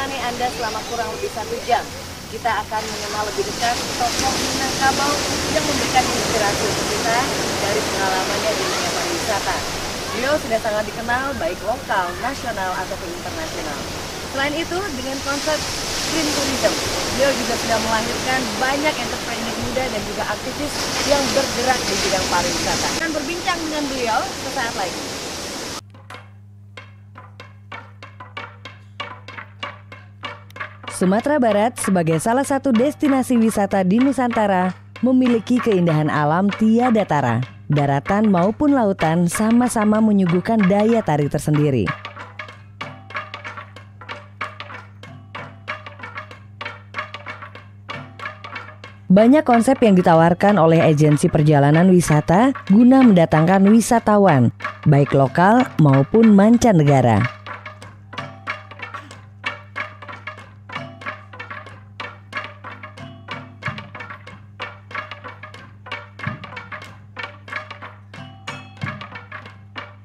menemani Anda selama kurang lebih 1 jam. Kita akan mengenal lebih dekat tokoh Minangkabau yang memberikan inspirasi untuk kita dari pengalamannya di dunia pariwisata. Beliau sudah sangat dikenal baik lokal, nasional, ataupun internasional. Selain itu, dengan konsep Green Tourism, beliau juga sudah melahirkan banyak entrepreneur muda dan juga aktivis yang bergerak di bidang pariwisata. Akan berbincang dengan beliau sesaat lagi. Sumatera Barat sebagai salah satu destinasi wisata di Nusantara memiliki keindahan alam tiada tara. Daratan maupun lautan sama-sama menyuguhkan daya tarik tersendiri. Banyak konsep yang ditawarkan oleh agensi perjalanan wisata guna mendatangkan wisatawan, baik lokal maupun mancanegara.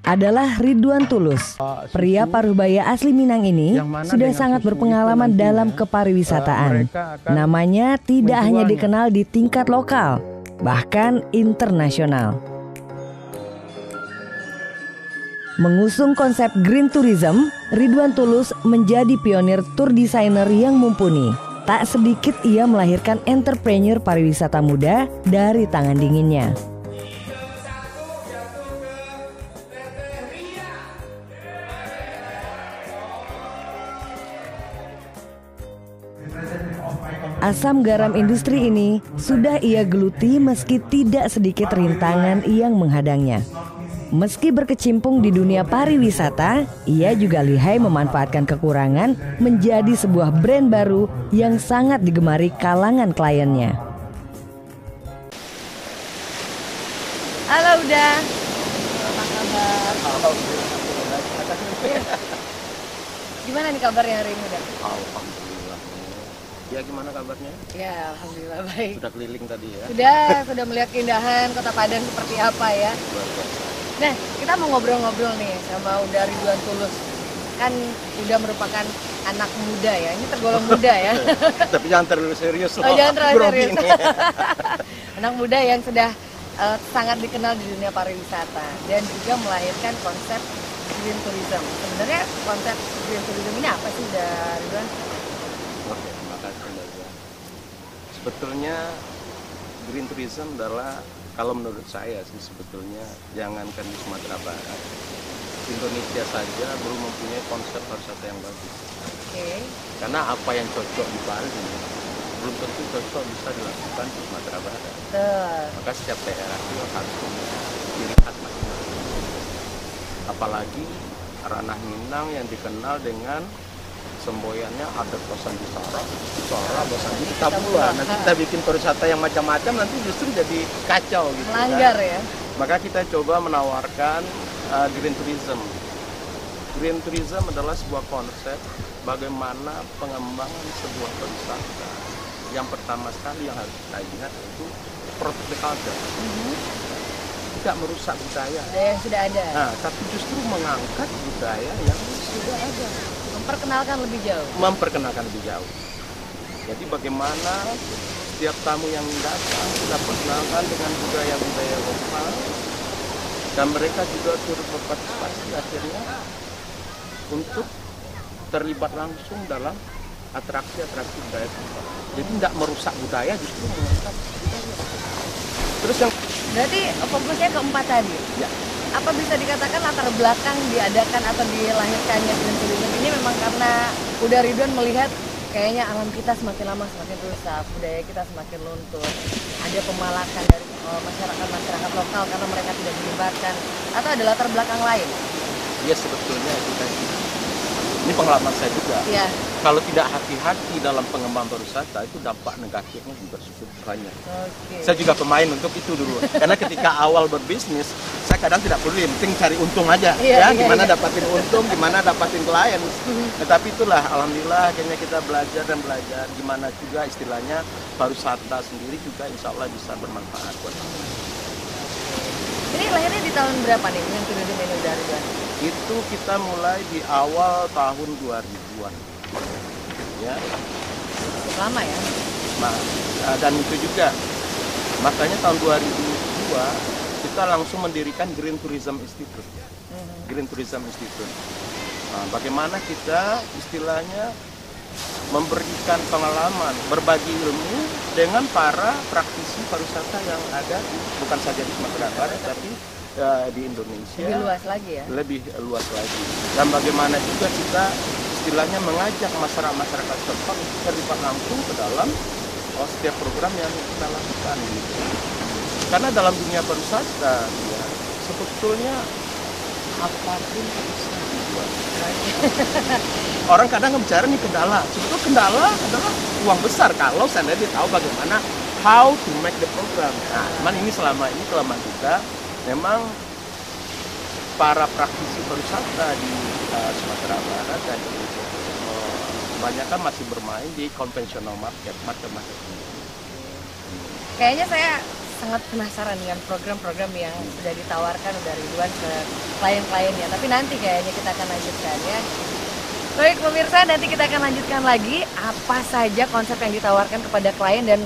Adalah Ridwan Tulus. Pria Parubaya asli Minang ini sudah sangat berpengalaman dalam kepariwisataan. Namanya tidak hanya dikenal di tingkat lokal, bahkan internasional. Mengusung konsep Green Tourism, Ridwan Tulus menjadi pionir tour designer yang mumpuni. Tak sedikit ia melahirkan entrepreneur pariwisata muda dari tangan dinginnya. Asam garam industri ini sudah ia geluti meski tidak sedikit rintangan yang menghadangnya. Meski berkecimpung di dunia pariwisata, ia juga lihai memanfaatkan kekurangan menjadi sebuah brand baru yang sangat digemari kalangan kliennya. Halo Uda, apa kabar? Gimana nih kabarnya hari ini Uda? Alhamdulillah. Ya gimana kabarnya? Ya alhamdulillah baik. Sudah keliling tadi ya? Sudah melihat keindahan Kota Padang seperti apa ya. Nah, kita mau ngobrol-ngobrol nih sama Uda Ridwan Tulus. Kan Uda merupakan anak muda ya, ini tergolong muda ya. Tapi jangan terlalu serius loh. Oh, jangan terlalu serius. Anak muda yang sudah sangat dikenal di dunia pariwisata dan juga melahirkan konsep Green Tourism. Sebenarnya konsep Green Tourism ini apa sih Uda Ridwan? Oke, terima kasih Mbak Zia. Sebetulnya Green Tourism adalah, kalau menurut saya sih sebetulnya, jangankan di Sumatera Barat, Indonesia saja belum mempunyai konsep pariwisata yang bagus. Oke. Karena apa yang cocok di Bali belum tentu cocok bisa dilakukan di Sumatera Barat. Betul. Maka setiap daerah itu harus punya ciri khas masing-masing. Apalagi ranah Minang yang dikenal dengan semboyannya ada kosan di Sora, bosan di Tabula. Nanti kita bikin pariwisata yang macam-macam, nanti justru jadi kacau gitu. Melanggar kan? ya. Maka kita coba menawarkan Green Tourism. Green Tourism adalah sebuah konsep bagaimana pengembangan sebuah pariwisata. Yang pertama sekali yang harus kita ingat itu horticulture. Tidak merusak budaya. Yang sudah ada. Nah, tapi justru mengangkat budaya yang sudah ada. Memperkenalkan lebih jauh. Memperkenalkan lebih jauh. Jadi bagaimana setiap tamu yang datang kita perkenalkan dengan budaya-budaya lokal dan mereka juga turut berpartisipasi akhirnya untuk terlibat langsung dalam atraksi-atraksi budaya tempat. Jadi tidak merusak budaya, justru mengangkat budaya. Terus yang berarti fokusnya keempat tadi. ya, Apa bisa dikatakan latar belakang diadakan atau dilahirkannya Green Tourism ini memang karena Uda Ridwan melihat kayaknya alam kita semakin lama semakin rusak, budaya kita semakin luntur. Ada pemalakan dari masyarakat lokal karena mereka tidak dilibatkan, atau ada latar belakang lain? ya sebetulnya kita ini pengalaman saya juga. Iya. Kalau tidak hati-hati dalam pengembangan pariwisata itu dampak negatifnya juga cukup banyak. Oke. Saya juga pemain untuk itu dulu. Karena ketika awal berbisnis, saya kadang tidak perlu, yang penting cari untung aja. Iya, Gimana iya. dapatin untung, gimana dapatin klien. Tetapi itulah, alhamdulillah akhirnya kita belajar dan belajar. Gimana juga istilahnya pariwisata sendiri juga insya Allah bisa bermanfaat buat kita. Ini lahirnya di tahun berapa nih Green Tourism ini Uda Ridwan? Itu kita mulai di awal tahun 2000-an. ya. Lama ya? Dan itu juga, makanya tahun 2002 kita langsung mendirikan Green Tourism Institute. Green Tourism Institute. Bagaimana kita istilahnya memberikan pengalaman, berbagi ilmu dengan para praktisi pariwisata yang ada bukan saja di Sumatera Barat tapi di Indonesia. Lebih luas lagi ya? Lebih luas lagi. Dan bagaimana juga kita istilahnya mengajak masyarakat setempat untuk terlibat langsung ke dalam setiap program yang kita lakukan. Gitu. Karena dalam dunia pariwisata, ya, sebetulnya apapun bisa dibuat. Orang kadang bicara nih kendala. Sebetulnya kendala adalah uang besar kalau seandainya dia tahu bagaimana how to make the program. Nah, cuman ini selama kita memang para praktisi pariwisata di Sumatera Barat dan Indonesia kebanyakan masih bermain di konvensional market. Kayaknya saya sangat penasaran dengan program-program yang sudah ditawarkan dari Ridwan ke klien-kliennya. Tapi nanti kayaknya kita akan lanjutkan ya. Baik pemirsa, nanti kita akan lanjutkan lagi apa saja konsep yang ditawarkan kepada klien dan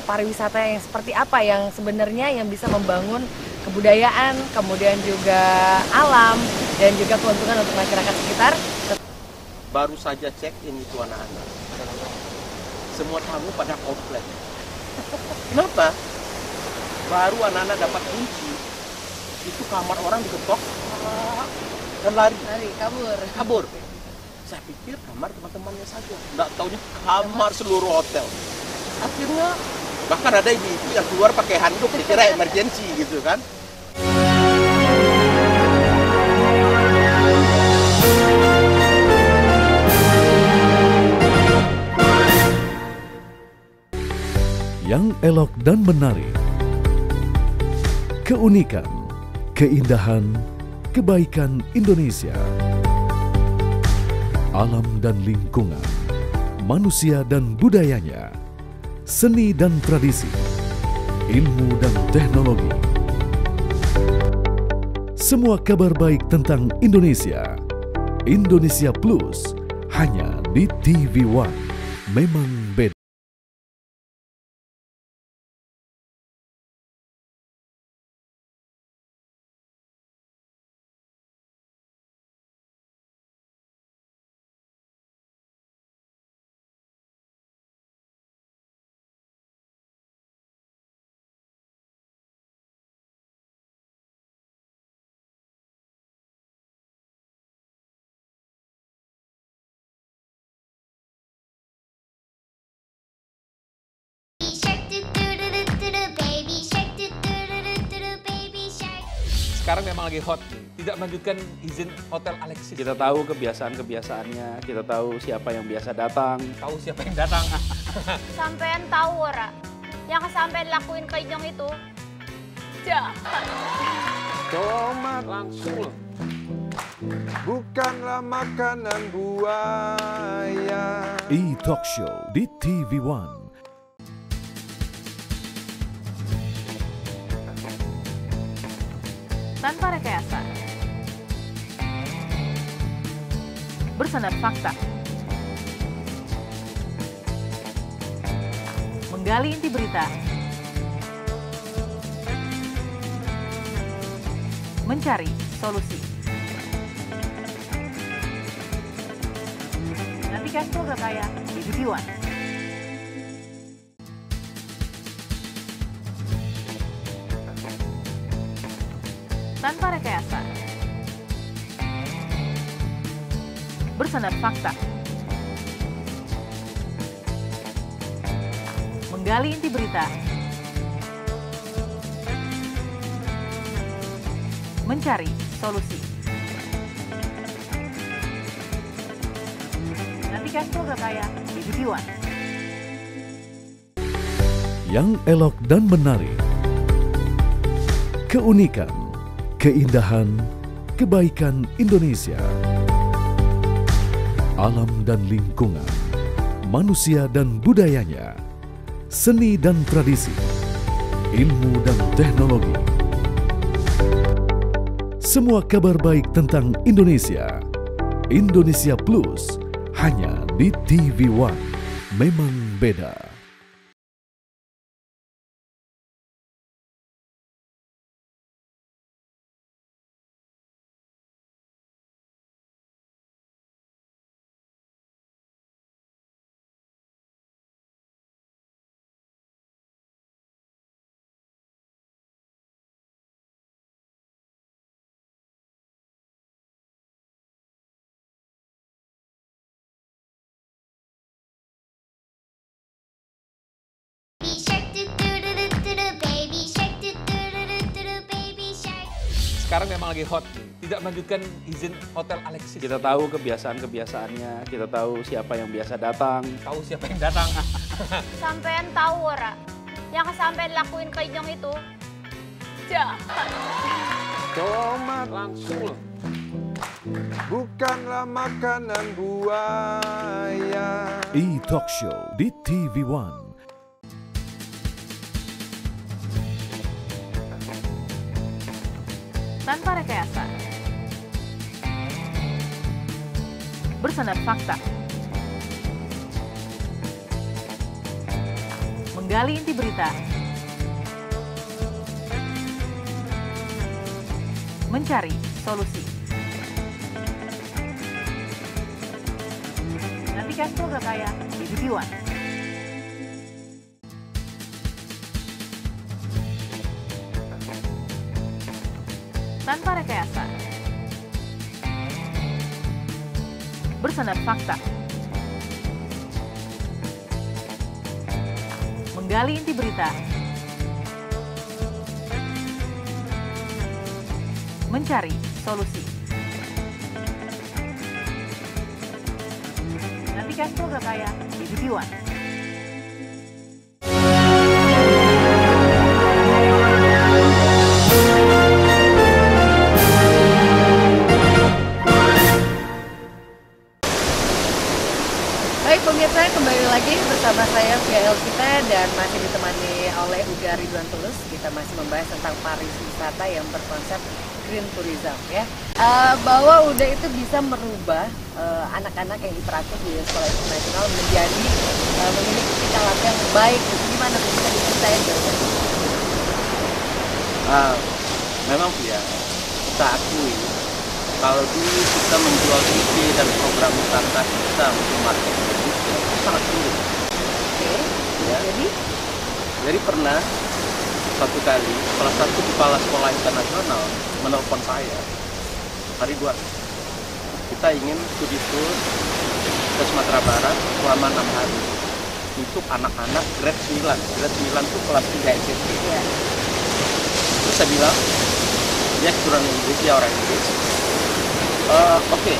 pariwisata yang seperti apa yang sebenarnya yang bisa membangun kebudayaan, kemudian juga alam dan juga keuntungan untuk masyarakat sekitar. Baru saja check in itu anak-anak. Semua tamu pada komplek. Kenapa? Baru anak-anak dapat kunci, itu kamar orang diketok dan lari kabur. Saya pikir kamar teman-temannya saja, nggak taunya kamar seluruh hotel. Akhirnya bahkan ada ibu yang keluar pakai handuk, dikira emergency gitu kan. Yang elok dan menarik, keunikan, keindahan, kebaikan Indonesia, alam dan lingkungan, manusia dan budayanya, seni dan tradisi, ilmu dan teknologi. Semua kabar baik tentang Indonesia, Indonesia Plus, hanya di TV One. Memang beda. Sekarang memang lagi hot nih, tidak melanjutkan izin Hotel Alexis. Kita tahu kebiasaan-kebiasaannya, kita tahu siapa yang biasa datang. Tahu siapa yang datang. Sampean tahu ora? Yang sampean lakuin ke Inyong itu jahat. Tomat langsung loh. Bukanlah makanan buaya. E-Talk Show di TV One. Tanpa rekayasa, bersandar fakta, menggali inti berita, mencari solusi. Nantikan program saya di TV One. Tanpa rekayasa, bersandar fakta, menggali inti berita, mencari solusi. Nantikan program saya di TV One. Yang elok dan menarik, keunikan, keindahan, kebaikan Indonesia, alam dan lingkungan, manusia dan budayanya, seni dan tradisi, ilmu dan teknologi. Semua kabar baik tentang Indonesia, Indonesia Plus, hanya di TV One. Memang beda. Sekarang memang lagi hot nih. Tidak melanjutkan izin Hotel Alexis. Kita tahu kebiasaan-kebiasaannya, kita tahu siapa yang biasa datang. Tahu siapa yang datang. Sampean tahu ora? Yang sampean lakuin ke Inyong itu jahat. Tomat Langsung loh. bukanlah makanan buaya. E-Talk Show di TV One. Tanpa rekayasa. Bersandar fakta. Menggali inti berita. Mencari solusi. Nantikan program saya di TV One. Tanpa rekayasa. Bersandar fakta. Menggali inti berita. Mencari solusi. Nantikan program saya di TV One. Baik pemirsa, kembali lagi bersama saya Via Elvita dan masih ditemani oleh Uga Ridwan Tulus. Kita masih membahas tentang pariwisata yang berkonsep green tourism ya. Bahwa Uda itu bisa merubah anak-anak yang hiperaktif di sekolah internasional menjadi memiliki tingkah laku yang baik. Gimana bisa diceritain Uda? Memang ya, kita akui kalau dulu kita menjual TV dan program wisata kita untuk market Indonesia itu sangat sulit. Oke. Ya. Jadi pernah satu kali salah satu kepala sekolah internasional menelpon saya, Pak Ridwan, kita ingin studi tour ke Sumatera Barat selama 6 hari untuk anak-anak grade 9. Grade 9 itu kelas 3 SMP. Ya. Terus saya bilang, dia keturunan Inggris, dia orang Inggris. Oke,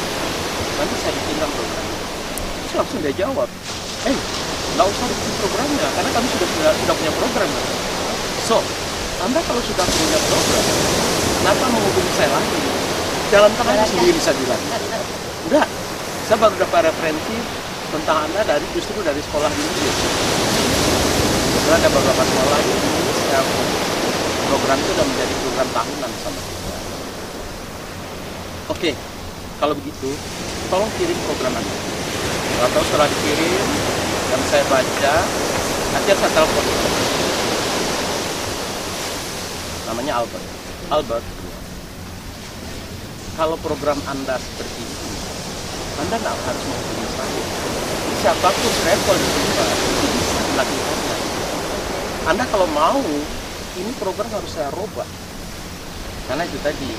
nanti saya bikinkan program. Terus langsung dia jawab, nggak usah bikin programnya, karena kami sudah punya program. So, Anda kalau sudah punya program, kenapa menghubungi saya lagi? Jalankan aja sendiri, saya bilang. Enggak, saya baru dapat referensi tentang Anda justru dari sekolah di Inggris. Kebetulan ada beberapa sekolah di Inggris yang program itu sudah menjadi program tahunan sama kita. Oke. Kalau begitu, tolong kirim program Anda. Atau setelah dikirim, dan saya baca, nanti saya telepon. Namanya Albert. Albert, kalau program Anda seperti itu, Anda nggak harus menghubungi saya. Siapapun travel di sini, itu bisa dilakukannya. Anda kalau mau, ini program harus saya robah. Karena itu tadi,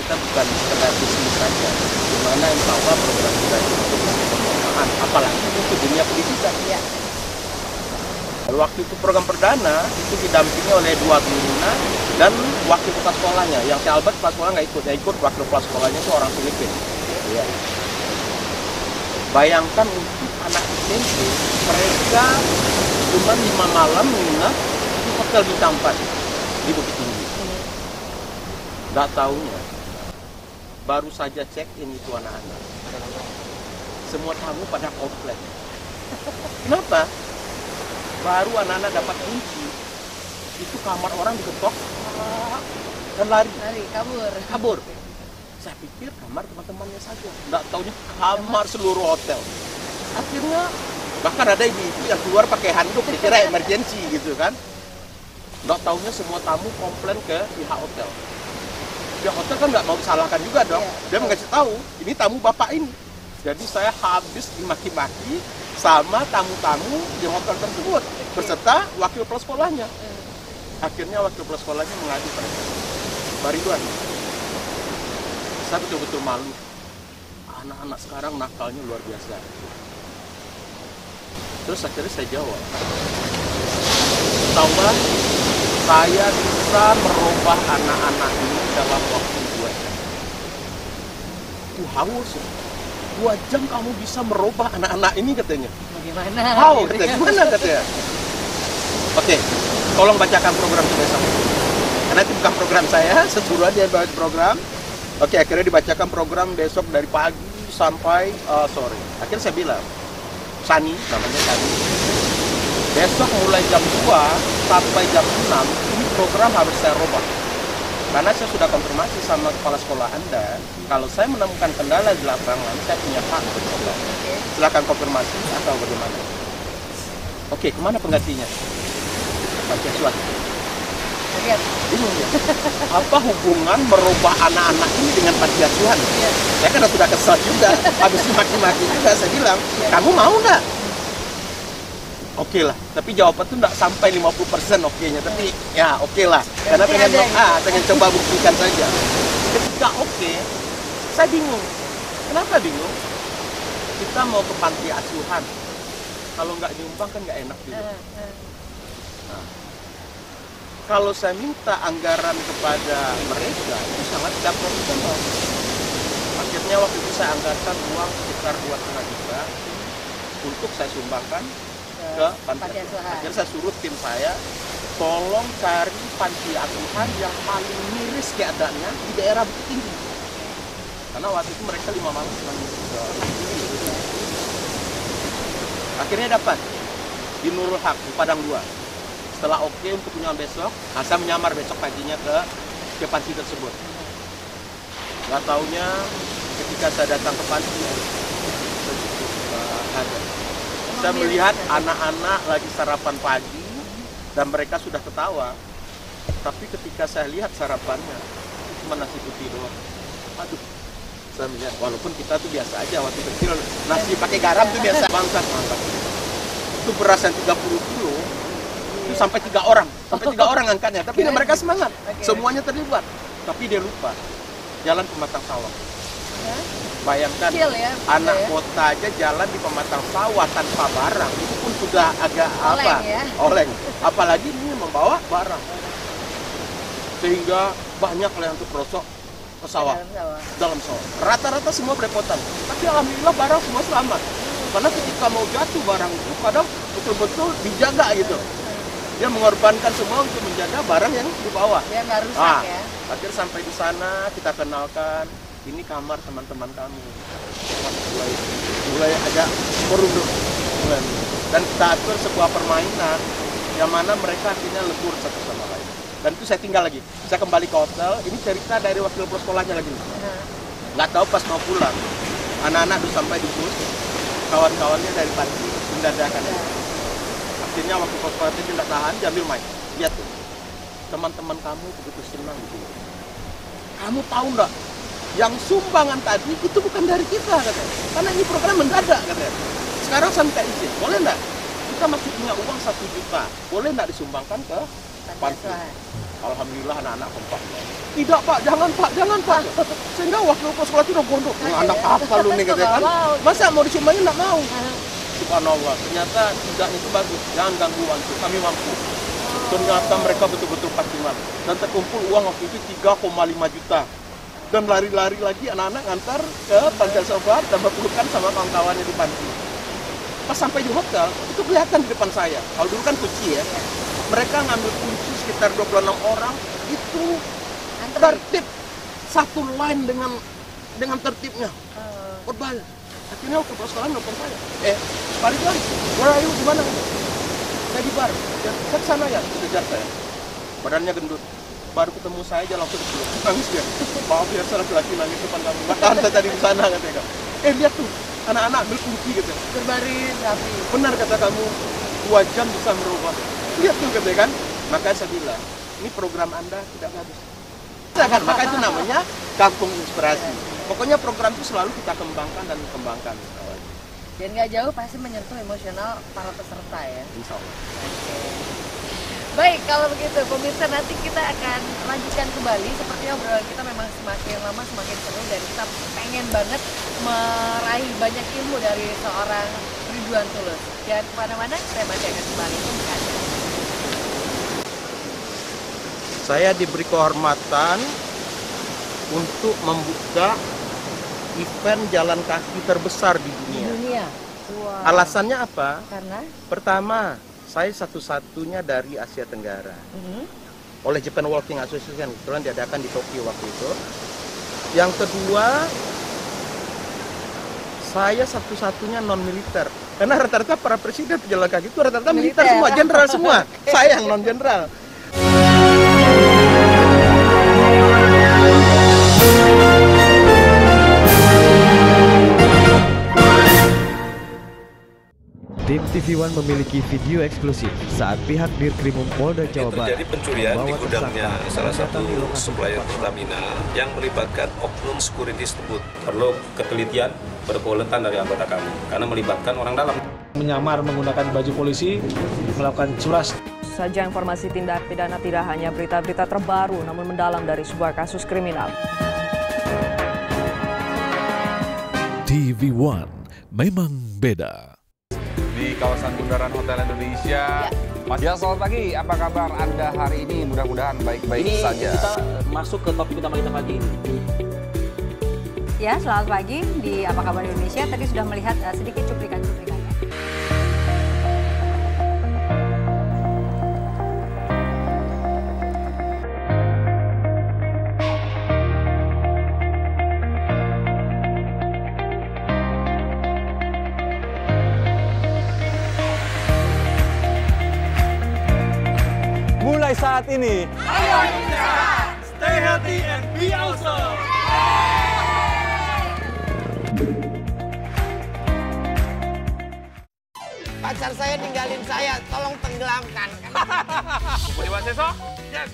kita bukan sekedar bisnis saja, dimana insya Allah program kita itu untuk pengembangan, apalagi untuk dunia pendidikan. Ya. Waktu itu program perdana, itu didampingi oleh 2 gurunya dan wakil kepala sekolahnya. Yang si Albert kepala sekolah nggak ikut, yang ikut wakil kepala sekolahnya itu orang Filipina. Ya. Bayangkan untuk anak SMP, mereka cuma 5 malam menginap di hotel bintang 4 di Bukit Tinggi. Nggak taunya, baru saja check-in itu anak-anak. Semua tamu pada komplek. Kenapa? Baru anak-anak dapat kunci. Itu kamar orang diketok dan lari. Kabur. Saya pikir kamar teman-temannya saja. Nggak taunya kamar seluruh hotel. Akhirnya bahkan ada ibu-ibu yang keluar pakai handuk, dikira emergency gitu kan. Nggak taunya semua tamu komplain ke pihak hotel. Pihak hotel kan nggak mau disalahkan juga dong. Dia ngasih tahu, ini tamu bapak ini. Jadi saya habis dimaki-maki sama tamu-tamu di hotel tersebut beserta wakil kepala sekolahnya. Akhirnya wakil kepala sekolahnya mengadu pada saya. Pak Ridwan, saya betul-betul malu. Anak-anak sekarang nakalnya luar biasa. Terus akhirnya saya jawab, tahu nggak, saya bisa merubah anak-anak ini dalam waktu 2 jam. Itu haus. 2 jam kamu bisa merubah anak-anak ini katanya. Bagaimana? How? Katanya. Gimana katanya? Oke, tolong bacakan program itu besok. Karena itu bukan program saya, seburuan dia baca program. Oke, akhirnya dibacakan program besok dari pagi sampai sore. Akhirnya saya bilang, Sani, namanya Sani, besok mulai jam 2 sampai jam 6, ini program harus saya rubah. Karena saya sudah konfirmasi sama kepala sekolah Anda, kalau saya menemukan kendala di lapangan, saya punya hak untuk coba. Silakan konfirmasi atau bagaimana. Oke, kemana penggantinya? Panti asuhan. Lihat. Bingung ya. Apa hubungan merubah anak-anak ini dengan panti asuhan? Saya kan sudah kesal juga, habis dimaki-maki juga. Saya bilang, kamu mau nggak? Oke lah, tapi jawaban itu nggak sampai 50% oke-nya, tapi ya oke lah. Karena pengen coba buktikan saja. Ketika oke, saya bingung. Kenapa bingung? Kita mau ke panti asuhan, kalau nggak diumpang kan nggak enak juga. Nah, kalau saya minta anggaran kepada mereka, itu sangat tidak profesional. Akhirnya waktu itu saya anggarkan uang sekitar 2,5 juta untuk saya sumbangkan ke panti asuhan. Akhirnya saya suruh tim saya, tolong cari panti asuhan yang paling miris keadaannya di daerah Bukit Tinggi. Karena waktu itu mereka 5 malam sedang akhirnya dapat di Nurul Haq, di Padang 2. Setelah oke untuk kunjungan besok, saya menyamar besok paginya ke panti tersebut. Nggak taunya ketika saya datang ke panti, saya melihat anak-anak lagi sarapan pagi dan mereka sudah ketawa. Tapi ketika saya lihat sarapannya, itu cuma nasi putih doang. Aduh, saya melihat walaupun kita tuh biasa aja waktu kecil nasi pakai garam tuh biasa. Bangsat. Itu beras yang 30 kilo, itu sampai 3 orang angkatnya. Tapi mereka semangat, semuanya terlibat. Tapi dia lupa jalan pematang sawah. Bayangkan, anak kota aja jalan di pematang sawah tanpa barang, itu pun sudah agak oleng. Apalagi ini membawa barang. Sehingga banyak yang terperosok ke sawah, dalam sawah. Rata-rata semua berepotan. Tapi alhamdulillah barang semua selamat. Karena ketika mau jatuh barang itu, kadang betul-betul dijaga gitu. Dia mengorbankan semua untuk menjaga barang yang di bawah. Dia nggak rusak ya. Akhirnya sampai di sana kita kenalkan, ini kamar teman-teman kami. Mulai agak merunduk. Dan kita atur sebuah permainan yang mana mereka akhirnya lebur satu sama lain. Dan itu saya tinggal lagi. Saya kembali ke hotel, ini cerita dari wakil kepala sekolahnya lagi. Nggak tahu pas mau pulang, anak-anak udah sampai di bus, kawan-kawannya dari panti mendadakan. Akhirnya waktu kepala sekolah itu tidak tahan, dia ambil mic. Lihat tuh, teman-teman kamu begitu senang gitu. Kamu tahu nggak? Yang sumbangan tadi itu bukan dari kita katanya. Karena ini program mendadak katanya. Sekarang saya minta izin, boleh nggak? Kita masih punya uang 1 juta, boleh nggak disumbangkan ke panti? Alhamdulillah anak-anak kompak. Tidak pak, jangan pak. Sehingga wakil kepala sekolah itu udah gondok. Anak apa lu nih katanya kan? Masa mau disumbangin nggak mau? Subhanallah, ternyata tidak itu bagus. Jangan ganggu waktu, kami mampu. Ternyata mereka betul-betul pasti mampu. Dan terkumpul uang waktu itu 3,5 juta. Dan lari-lari lagi anak-anak ngantar ke panti asuhan dan berpelukan sama kawan-kawannya di panti. Pas sampai di hotel, itu kelihatan di depan saya. Kalau dulu kan kunci ya. Mereka ngambil kunci sekitar 26 orang, itu tertib. Satu line dengan tertibnya. Berbalik. Akhirnya waktu kepala sekolah nelfon saya. Pak Ridwan, where are you? Di mana? Saya di bar. Saya ke sana ya, kejar saya. Badannya gendut. Baru ketemu saya aja langsung nangis dia. Maaf ya, saya laki-laki nangis depan kamu. Nggak tahan saya tadi di sana katanya. Lihat tuh, anak-anak berfungsi gitu. Berbaris rapi. Benar kata kamu, 2 jam bisa merubah. Lihat tuh katanya kan. Makanya saya bilang, ini program Anda tidak bagus. Kan? Maka itu namanya kampung inspirasi. Pokoknya program itu selalu kita kembangkan dan kembangkan. Dan nggak jauh pasti menyentuh emosional para peserta ya. Insya Allah. Baik, kalau begitu pemirsa, nanti kita akan lanjutkan kembali. Sepertinya obrolan kita memang semakin lama semakin seru dan kita pengen banget meraih banyak ilmu dari seorang Ridwan Tulus. Jangan kemana-mana, saya masih akan kembali untuk Anda. Saya diberi kehormatan untuk membuka event jalan kaki terbesar di dunia. Dunia. Wow. Alasannya apa? Karena Pertama, saya satu-satunya dari Asia Tenggara. Oleh Japan Walking Association, kebetulan diadakan di Tokyo waktu itu. Yang kedua, saya satu-satunya non-militer. Karena rata-rata para presiden pejalan kaki itu rata-rata militer semua, jenderal semua. Saya yang non-jenderal. Tim TV One memiliki video eksklusif saat pihak Dirkrimum Polda Jawa Barat terjadi pencurian di gudangnya salah satu supplier Pertamina yang melibatkan oknum securities tersebut. Perlu ketelitian berkeulatan dari anggota kami karena melibatkan orang dalam. Menyamar menggunakan baju polisi, melakukan curas. Saja informasi tindak pidana tidak hanya berita-berita terbaru namun mendalam dari sebuah kasus kriminal. TV One memang beda. Di kawasan bundaran Hotel Indonesia. Ya, selamat pagi. Apa kabar Anda hari ini? Mudah-mudahan baik-baik saja. Kita masuk ke topik utama kita pagi ini. Ya, selamat pagi. Di Apa Kabar Indonesia tadi sudah melihat sedikit cuplikan-cuplikannya. Mulai saat ini, ayo Indonesia, stay healthy and be awesome. Pacar saya ninggalin saya, tolong tenggelamkan. Punya Waseso? Yes.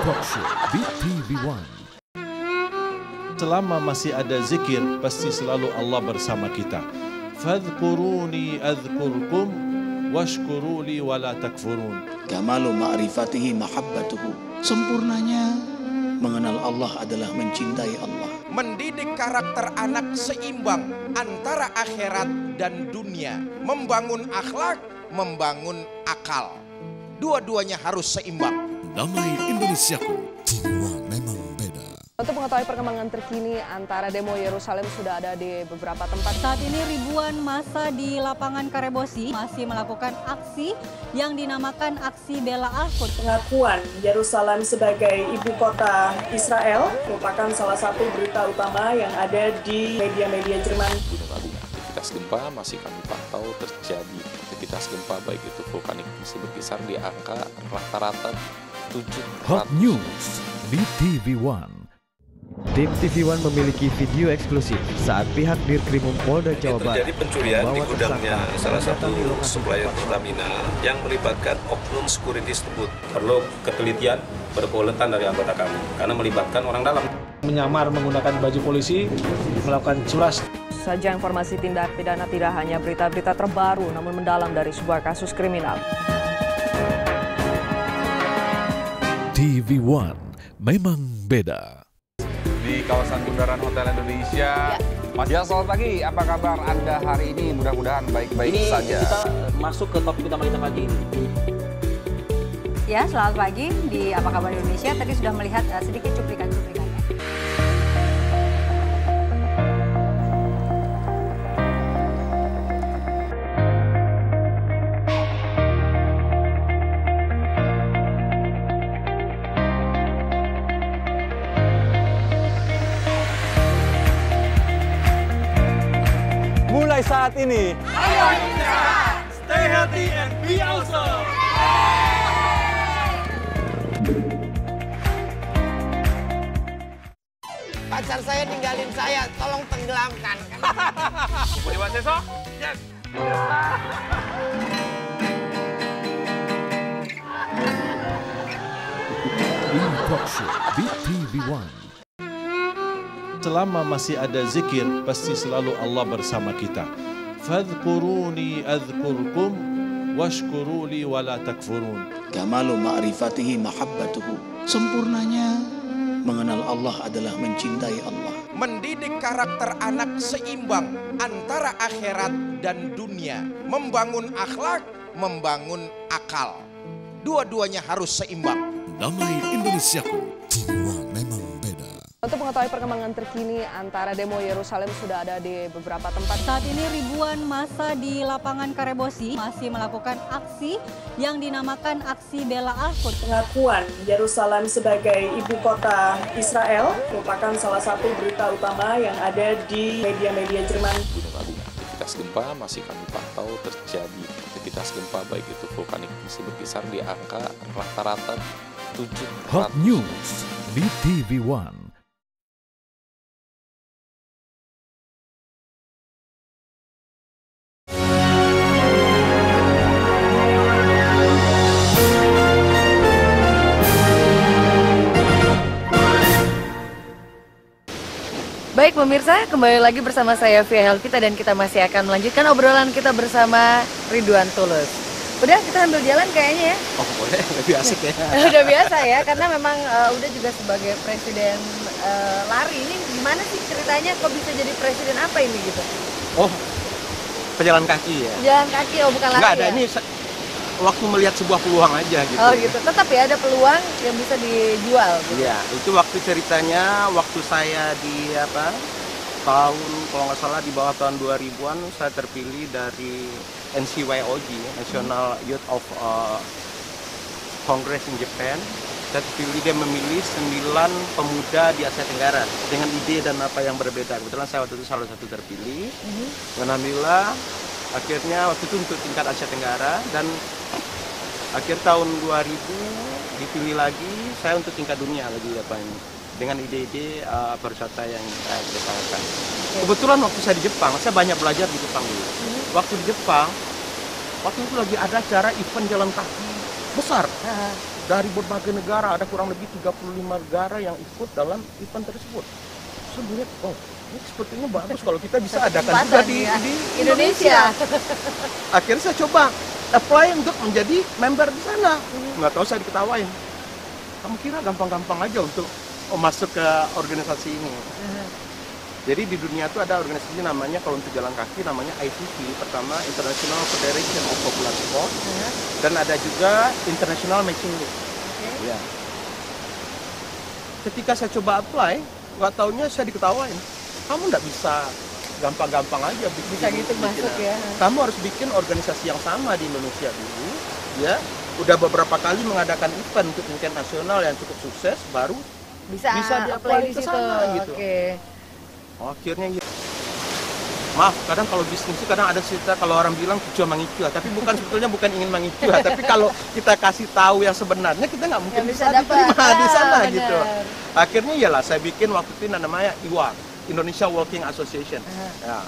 Talk Show di TV One. Selama masih ada zikir, pasti selalu Allah bersama kita. Fadhkuruni adhkurkum washkuruli wala takfurun. Kamalu ma'rifatihi mahabbatuhu. Sempurnanya mengenal Allah adalah mencintai Allah. Mendidik karakter anak seimbang antara akhirat dan dunia. Membangun akhlak, membangun akal. Dua-duanya harus seimbang. Damai Indonesiaku, TV One memang beda. Untuk mengetahui perkembangan terkini antara demo Yerusalem sudah ada di beberapa tempat. Saat ini ribuan massa di lapangan Karebosi masih melakukan aksi yang dinamakan aksi bela Al-Quds. Pengakuan Yerusalem sebagai ibu kota Israel merupakan salah satu berita utama yang ada di media-media Jerman. Gunung Agung, aktivitas gempa masih kami pantau terjadi. Aktivitas gempa baik itu vulkanik masih berkisar di angka rata-rata 7. Hot News di TV One. Tim TV One memiliki video eksklusif saat pihak Dirkrimum Polda Jawa Barat terjadi pencurian di gudangnya salah satu supplier Pertamina yang melibatkan oknum securities tersebut. Perlu ketelitian berkeulatan dari anggota kami karena melibatkan orang dalam. Menyamar menggunakan baju polisi, melakukan curas. Saja informasi tindak pidana tidak hanya berita-berita terbaru namun mendalam dari sebuah kasus kriminal. TV One memang beda. Di kawasan bundaran Hotel Indonesia. Ya, selamat pagi. Apa kabar Anda hari ini? Mudah-mudahan baik-baik saja. Kita masuk ke topik utama kita pagi ini. Ya, selamat pagi. Di Apa Kabar Indonesia tadi sudah melihat sedikit cuplikan-cuplikannya. Mulai saat ini, ayo Indonesia, stay healthy and be awesome. Pacar saya ninggalin saya, tolong tenggelamkan. Budiman Seso? Yes. Talk Show di TV1. Selama masih ada zikir, pasti selalu Allah bersama kita. Fadhkuruni adhkurkum washkuruli wala takfurun. Kamalu ma'rifatihi mahabbatuhu. Sempurnanya mengenal Allah adalah mencintai Allah. Mendidik karakter anak seimbang antara akhirat dan dunia. Membangun akhlak, membangun akal. Dua-duanya harus seimbang. Damai Indonesiaku, TV1 memang beda. Untuk mengetahui perkembangan terkini antara demo Yerusalem sudah ada di beberapa tempat. Saat ini ribuan massa di lapangan Karebosi masih melakukan aksi yang dinamakan aksi bela Al-Quds. Pengakuan Yerusalem sebagai ibu kota Israel merupakan salah satu berita utama yang ada di media-media Jerman. Aktivitas gempa masih kami pantau, terjadi aktivitas gempa baik itu vulkanik masih berkisar di angka rata-rata 700. Hot News di TV1. Baik pemirsa, kembali lagi bersama saya Via Helvita dan kita masih akan melanjutkan obrolan kita bersama Ridwan Tulus. Udah kita ambil jalan kayaknya ya? Oh boleh, lebih asik ya. Udah biasa ya, karena memang udah juga sebagai presiden lari. Ini gimana sih ceritanya kok bisa jadi presiden apa ini gitu? Oh, pejalan kaki ya? Jalan kaki, oh bukan lari. Nggak ada, ya? ini waktu melihat sebuah peluang aja gitu. Oh gitu, tetap ya ada peluang yang bisa dijual gitu. Iya, itu waktu ceritanya, waktu saya di tahun, kalau nggak salah di bawah tahun 2000-an, saya terpilih dari NCYOG, National Youth of Congress in Japan. Saya terpilih, dia memilih 9 pemuda di Asia Tenggara dengan ide dan apa yang berbeda. Kebetulan saya waktu itu salah satu terpilih. Alhamdulillah, akhirnya waktu itu untuk tingkat Asia Tenggara, dan akhir tahun 2000 dipilih lagi saya untuk tingkat dunia lagi dengan ide-ide pariwisata yang saya kedepankan. Kebetulan waktu saya di Jepang, saya banyak belajar di Jepang dulu. Waktu di Jepang, waktu itu lagi ada acara event jalan kaki besar dari berbagai negara, ada kurang lebih 35 negara yang ikut dalam event tersebut. Saya melihat, oh ini sepertinya bagus kalau kita bisa adakan juga di Indonesia. Akhirnya saya coba apply untuk menjadi member di sana. Nggak tahu, saya diketawain. Kamu kira gampang-gampang aja untuk masuk ke organisasi ini. Jadi di dunia itu ada organisasi namanya, kalau untuk jalan kaki namanya ITV, pertama International Federation of Popular Sport, dan ada juga International Matching League. Ya. Ketika saya coba apply, nggak taunya saya diketawain. Kamu nggak bisa gampang-gampang aja bikin gitu masuk ya. Kamu harus bikin organisasi yang sama di Indonesia dulu, ya. Udah beberapa kali mengadakan event untuk tingkat nasional yang cukup sukses, baru bisa di-apply ke sana gitu. Akhirnya gitu. Maaf, kadang kalau bisnis itu kadang ada cerita kalau orang bilang tujuan mengicu, tapi sebetulnya bukan ingin mengicu, tapi kalau kita kasih tahu yang sebenarnya kita nggak mungkin bisa diterima di sana gitu. Akhirnya iyalah saya bikin waktu itu namanya IWA, Indonesia Walking Association. Ya.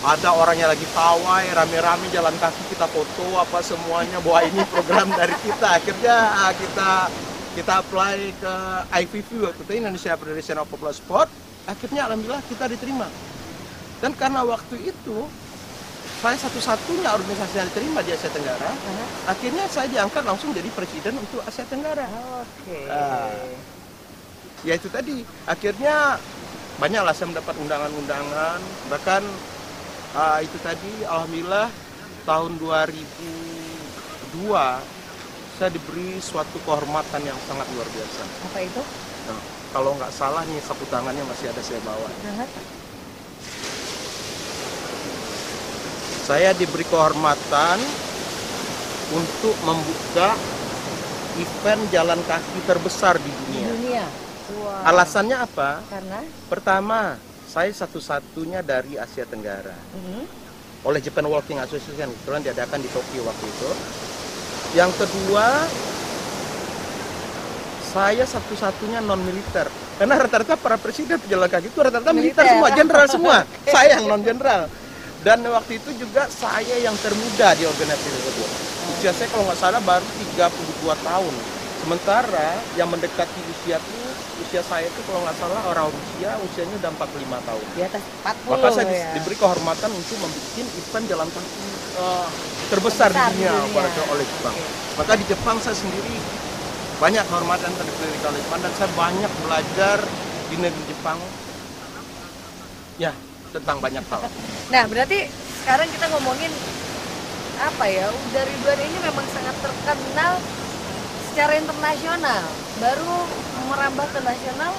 Ada orangnya lagi pawai, rame-rame jalan kaki, kita foto apa semuanya, bahwa ini program dari kita. Akhirnya kita apply ke IFFY waktu itu, Indonesia Federation of Popular Sport. Akhirnya alhamdulillah kita diterima. Dan karena waktu itu saya satu-satunya organisasi yang diterima di Asia Tenggara, akhirnya saya diangkat langsung jadi presiden untuk Asia Tenggara. Ya itu tadi, akhirnya banyaklah saya mendapat undangan-undangan, bahkan itu tadi alhamdulillah tahun 2002 saya diberi suatu kehormatan yang sangat luar biasa. Apa itu? Nah, kalau nggak salah nih sapu tangannya masih ada saya bawa. Saya diberi kehormatan untuk membuka event jalan kaki terbesar di dunia. Wow. Alasannya apa? Karena? Pertama, saya satu-satunya dari Asia Tenggara. Oleh Japan Walking Association, kebetulan diadakan di Tokyo waktu itu. Yang kedua, saya satu-satunya non-militer Karena rata-rata para presiden pejalan kaki itu rata-rata militer semua, jenderal semua. Saya yang non-jenderal. Dan waktu itu juga saya yang termuda di organisasi tersebut. Usia saya kalau nggak salah baru 32 tahun. Sementara yang mendekati usia saya itu kalau nggak salah orang Rusia usianya udah 45 tahun. Di atas 40. Maka saya diberi kehormatan untuk membuat event jalan kaki terbesar di dunia oleh Jepang. Maka di Jepang saya sendiri banyak kehormatan terhadap oleh Jepang dan saya banyak belajar di negeri Jepang. Ya, tentang banyak hal. Nah, berarti sekarang kita ngomongin apa ya? Uda Ridwan ini memang sangat terkenal secara internasional. Baru merambah ke nasional,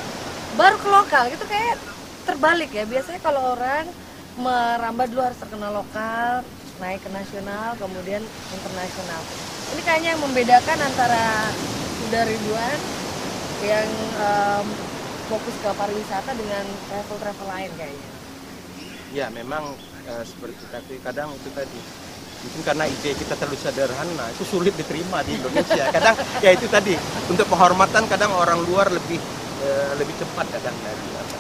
baru ke lokal. Itu kayak terbalik ya. Biasanya kalau orang merambah dulu harus terkenal lokal, naik ke nasional, kemudian internasional. Ini kayaknya yang membedakan antara Uda Ridwan yang fokus ke pariwisata dengan travel lain kayaknya. Ya memang seperti tadi, kadang itu tadi mungkin karena ide kita terlalu sederhana itu sulit diterima di Indonesia. Kadang ya itu tadi untuk penghormatan kadang orang luar lebih cepat kadang dari apa.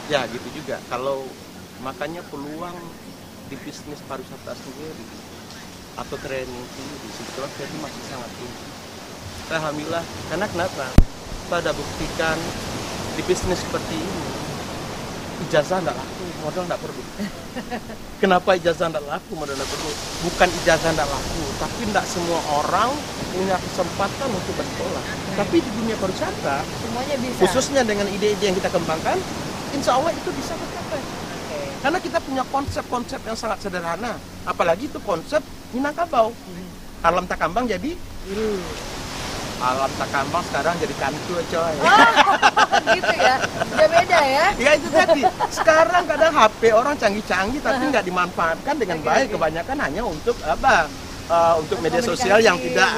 Ya gitu juga. Kalau makanya peluang di bisnis pariwisata sendiri atau training sendiri sebetulnya itu masih sangat tinggi. Alhamdulillah, karena kenapa? Kita ada buktikan di bisnis seperti ini ijazah nggak laku, modal nggak perlu. Kenapa ijazah nggak laku, modal nggak perlu? Bukan ijazah nggak laku, tapi nggak semua orang punya kesempatan untuk bersekolah. Tapi di dunia pariwisata, semuanya bisa. Khususnya dengan ide-ide yang kita kembangkan, insya Allah itu bisa tercapai. Karena kita punya konsep-konsep yang sangat sederhana, apalagi itu konsep Minangkabau. Alam Takambang jadi Alam Takambang sekarang jadi Kantul coy. Gitu ya, udah beda ya. Ya itu tadi. Sekarang kadang HP orang canggih-canggih tapi nggak dimanfaatkan dengan baik. Kebanyakan hanya untuk apa? Untuk media sosial yang tidak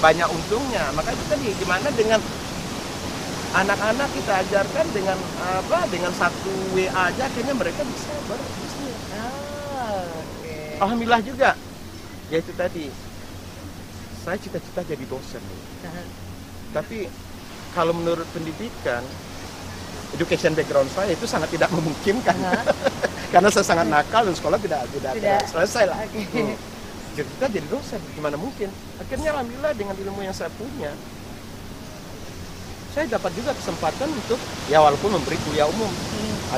banyak untungnya. Maka itu tadi gimana dengan anak-anak kita ajarkan dengan apa? Dengan satu WA aja akhirnya mereka bisa berbisnis. Alhamdulillah juga. Ya itu tadi. Saya cita-cita jadi dosen. Tapi kalau menurut pendidikan, education background saya itu sangat tidak memungkinkan. Karena saya sangat nakal dan sekolah tidak selesai lah. Jadi kita jadi dosen, gimana mungkin? Akhirnya alhamdulillah dengan ilmu yang saya punya, saya dapat juga kesempatan untuk ya walaupun memberi kuliah umum.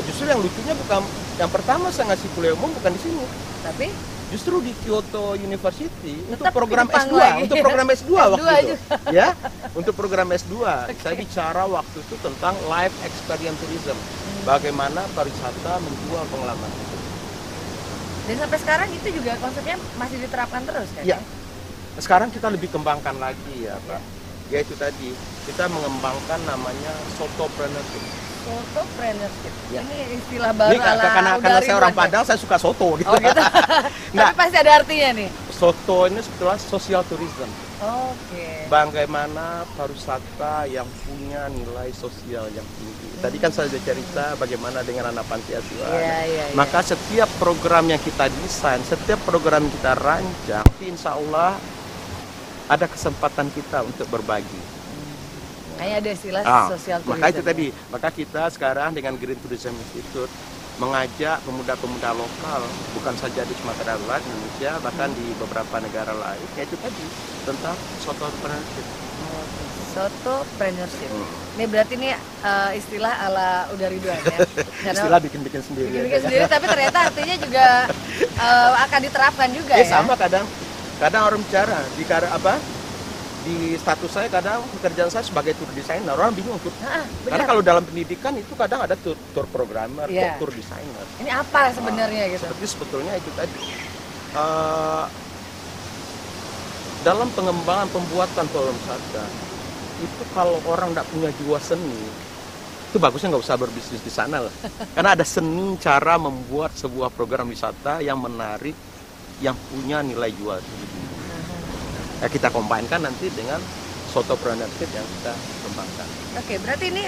Justru yang lucunya bukan yang pertama saya ngasih kuliah umum bukan di sini, tapi justru di Kyoto University untuk program S2, untuk program S2 waktu itu. Ya, untuk program S2. Saya bicara waktu itu tentang life experience tourism. Bagaimana pariwisata menjual pengalaman itu. Dan sampai sekarang itu juga konsepnya masih diterapkan terus kan? Ya. Sekarang kita lebih kembangkan lagi ya, Pak. Ya itu tadi, kita mengembangkan namanya sotopreneurship. Sotopreneurship. Ya. Ini istilah baru ini karena saya orang Padang, saya suka soto gitu. Oh gitu. Tapi pasti ada artinya nih. Soto ini sebetulnya social tourism. Oke. Bagaimana pariwisata yang punya nilai sosial yang tinggi. Tadi kan saya sudah cerita bagaimana dengan anak panti asuhan. Maka setiap program yang kita desain, setiap program yang kita rancang, insya Allah ada kesempatan kita untuk berbagi. Kayak ada istilah sosial tourism. Maka itu tadi, maka kita sekarang dengan Green Tourism Institute mengajak pemuda-pemuda lokal, bukan saja di Sumatera Barat, Indonesia, bahkan di beberapa negara lain, yaitu tadi tentang sotopreneurship. Sotopreneurship. Ini berarti ini istilah ala Uda Ridwan ya? Istilah bikin-bikin sendiri. Bikin-bikin sendiri, tapi ternyata artinya juga akan diterapkan juga ya? Sama kadang orang bicara di status saya kadang pekerjaan saya sebagai tour designer, orang bingung tuh. Karena kalau dalam pendidikan itu kadang ada tour programmer, tour designer. Ini apa sebenarnya gitu? Seperti sebetulnya itu tadi. Dalam pengembangan pembuatan pariwisata itu kalau orang tidak punya jiwa seni, itu bagusnya nggak usah berbisnis di sana lah. Karena ada seni cara membuat sebuah program wisata yang menarik, yang punya nilai jual tinggi. Ya, kita kombinkan nanti dengan sotopreneurship yang kita kembangkan. Oke, berarti ini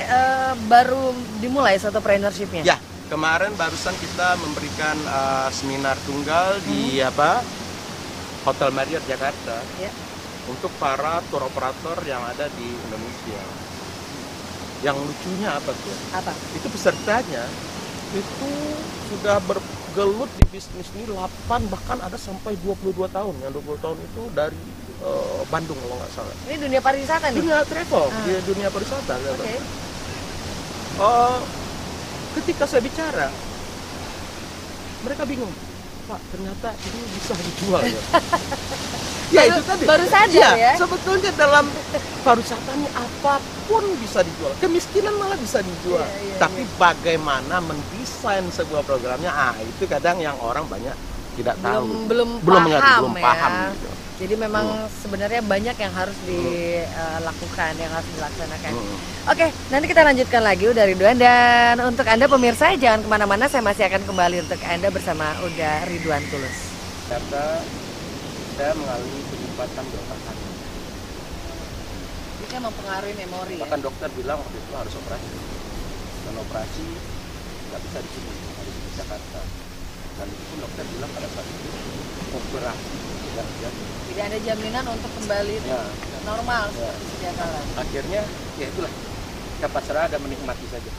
baru dimulai sotopreneurship-nya? Ya, kemarin barusan kita memberikan seminar tunggal di Hotel Marriott Jakarta untuk para tour operator yang ada di Indonesia. Yang lucunya apa tuh? Apa? Itu pesertanya itu sudah bergelut di bisnis ini 8 bahkan ada sampai 22 tahun. Yang 20 tahun itu dari Bandung kalau nggak salah. Ini dunia pariwisata nih? Dunia travel, dunia pariwisata. Oke. Ketika saya bicara, mereka bingung. Pak, ternyata ini bisa dijual ya. Ya itu tadi. Baru sadar ya. Sebetulnya dalam pariwisata ini apapun bisa dijual. Kemiskinan malah bisa dijual. Tapi bagaimana mendesain sebuah programnya, itu kadang yang orang banyak tidak tahu. Belum paham gitu. Jadi memang sebenarnya banyak yang harus dilakukan, yang harus dilaksanakan. Oke, nanti kita lanjutkan lagi Uda Ridwan. Dan untuk Anda pemirsa, jangan kemana-mana, saya masih akan kembali untuk Anda bersama Uda Ridwan Tulus. Karena saya mengalami penyumbatan di otak saya. Ini kan mempengaruhi memori. Bahkan dokter bilang waktu itu harus operasi. Dan operasi nggak bisa di sini, harus di Jakarta. Dan itu pun dokter bilang pada saat itu operasi tidak ada jaminan untuk kembali normal seperti sedia kala. Akhirnya ya itulah, kita pasrah dan menikmati saja.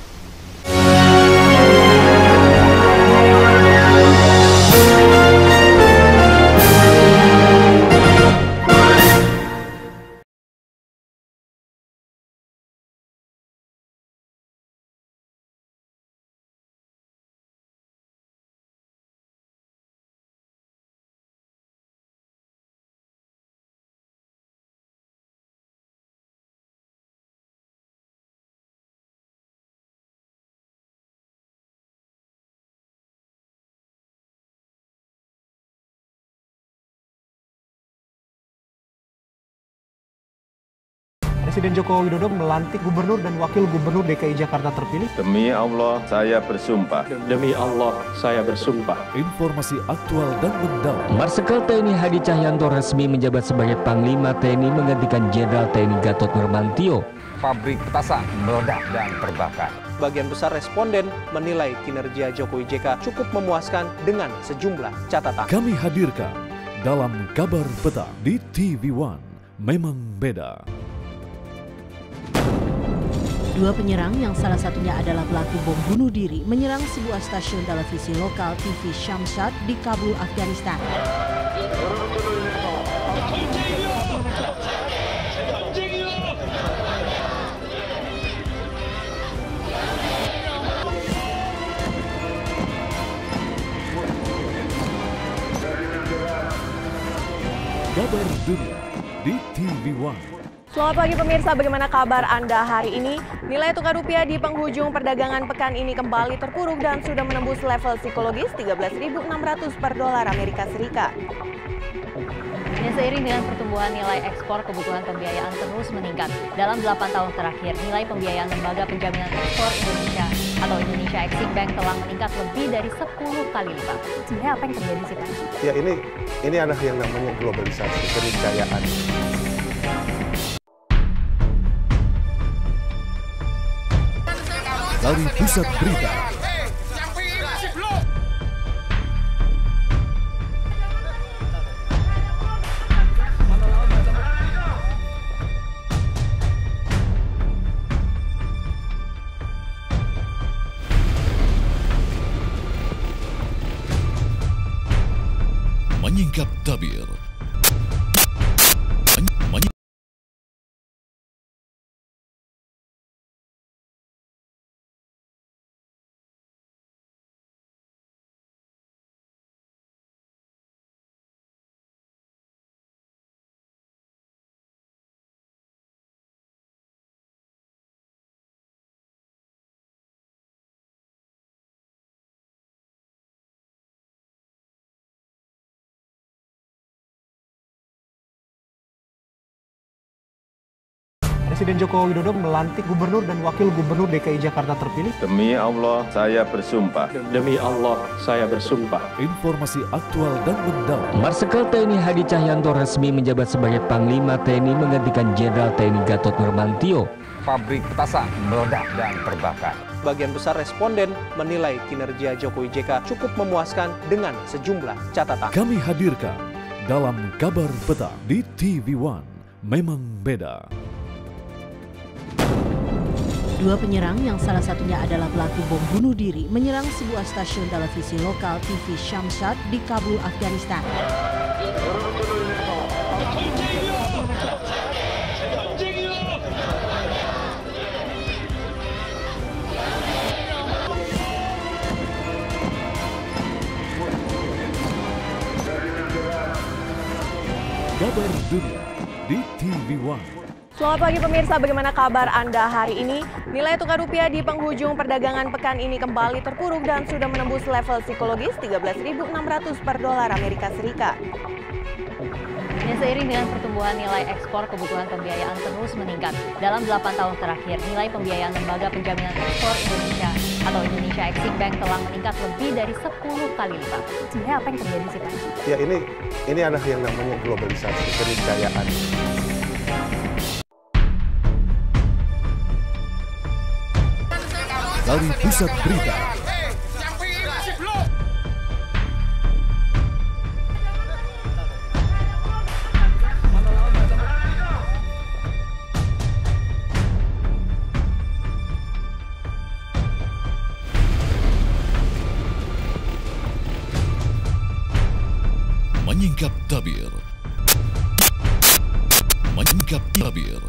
Presiden Joko Widodo melantik gubernur dan wakil gubernur DKI Jakarta terpilih. Demi Allah, saya bersumpah. Demi Allah, saya bersumpah. Informasi aktual dan mendalam. Marsikal TNI Hadi Cahyanto resmi menjabat sebagai Panglima TNI menggantikan Jenderal TNI Gatot Nurmantio. Pabrik petasan meledak dan terbakar. Bagian besar responden menilai kinerja Jokowi JK cukup memuaskan dengan sejumlah catatan. Kami hadirkan dalam Kabar Petang di TV One. Memang beda. Dua penyerang yang salah satunya adalah pelaku bom bunuh diri menyerang sebuah stasiun televisi lokal TV Shamshad di Kabul, Afghanistan. Kabar Dunia di TV One. Selamat pagi pemirsa, bagaimana kabar Anda hari ini? Nilai tukar rupiah di penghujung perdagangan pekan ini kembali terpuruk dan sudah menembus level psikologis 13.600 per dolar Amerika Serikat. Dan seiring dengan pertumbuhan nilai ekspor, kebutuhan pembiayaan terus meningkat. Dalam 8 tahun terakhir, nilai pembiayaan Lembaga Penjaminan Ekspor Indonesia atau Indonesia Exim Bank telah meningkat lebih dari 10 kali lipat. Sebenarnya apa yang terjadi sih Pak? Ya ini adalah yang namanya globalisasi, keniscayaan. Dari pusat berita. Menyingkap tabir. Presiden Joko Widodo melantik gubernur dan wakil gubernur DKI Jakarta terpilih. Demi Allah, saya bersumpah. Demi Allah, saya bersumpah. Informasi aktual dan mendalam. Marsikal TNI Hadi Cahyanto resmi menjabat sebagai Panglima TNI menggantikan Jenderal TNI Gatot Nurmantio. Pabrik petasan meledak dan terbakar. Bagian besar responden menilai kinerja Jokowi JK cukup memuaskan dengan sejumlah catatan. Kami hadirkan dalam Kabar Petang di TV One. Memang beda. Dua penyerang yang salah satunya adalah pelaku bom bunuh diri menyerang sebuah stasiun televisi lokal TV Shamshad di Kabul, Afghanistan. Kabar Dunia di TV One. Selamat pagi pemirsa, bagaimana kabar Anda hari ini? Nilai tukar rupiah di penghujung perdagangan pekan ini kembali terpuruk dan sudah menembus level psikologis 13.600 per dolar Amerika Serikat. Dan seiring dengan pertumbuhan nilai ekspor, kebutuhan pembiayaan terus meningkat. Dalam 8 tahun terakhir, nilai pembiayaan Lembaga Penjaminan Ekspor Indonesia atau Indonesia Exim Bank telah meningkat lebih dari 10 kali lipat. Sebenarnya apa yang terjadi sih, Pak? Ya ini adalah yang namanya globalisasi, keniscayaan. Dari pusat berita, menyingkap tabir. Menyingkap tabir.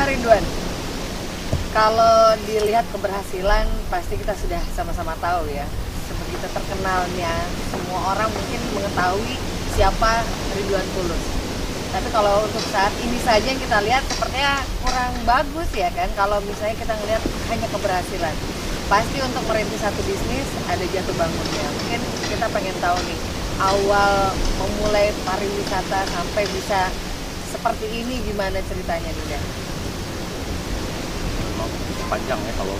Ridwan, kalau dilihat keberhasilan pasti kita sudah sama-sama tahu ya, sebegitu terkenalnya semua orang mungkin mengetahui siapa Ridwan Tulus. Tapi kalau untuk saat ini saja yang kita lihat sepertinya kurang bagus ya kan, kalau misalnya kita ngelihat hanya keberhasilan. Pasti untuk merintis satu bisnis ada jatuh bangunnya. Mungkin kita pengen tahu nih, awal memulai pariwisata sampai bisa seperti ini gimana ceritanya nih Dan? Panjang ya kalau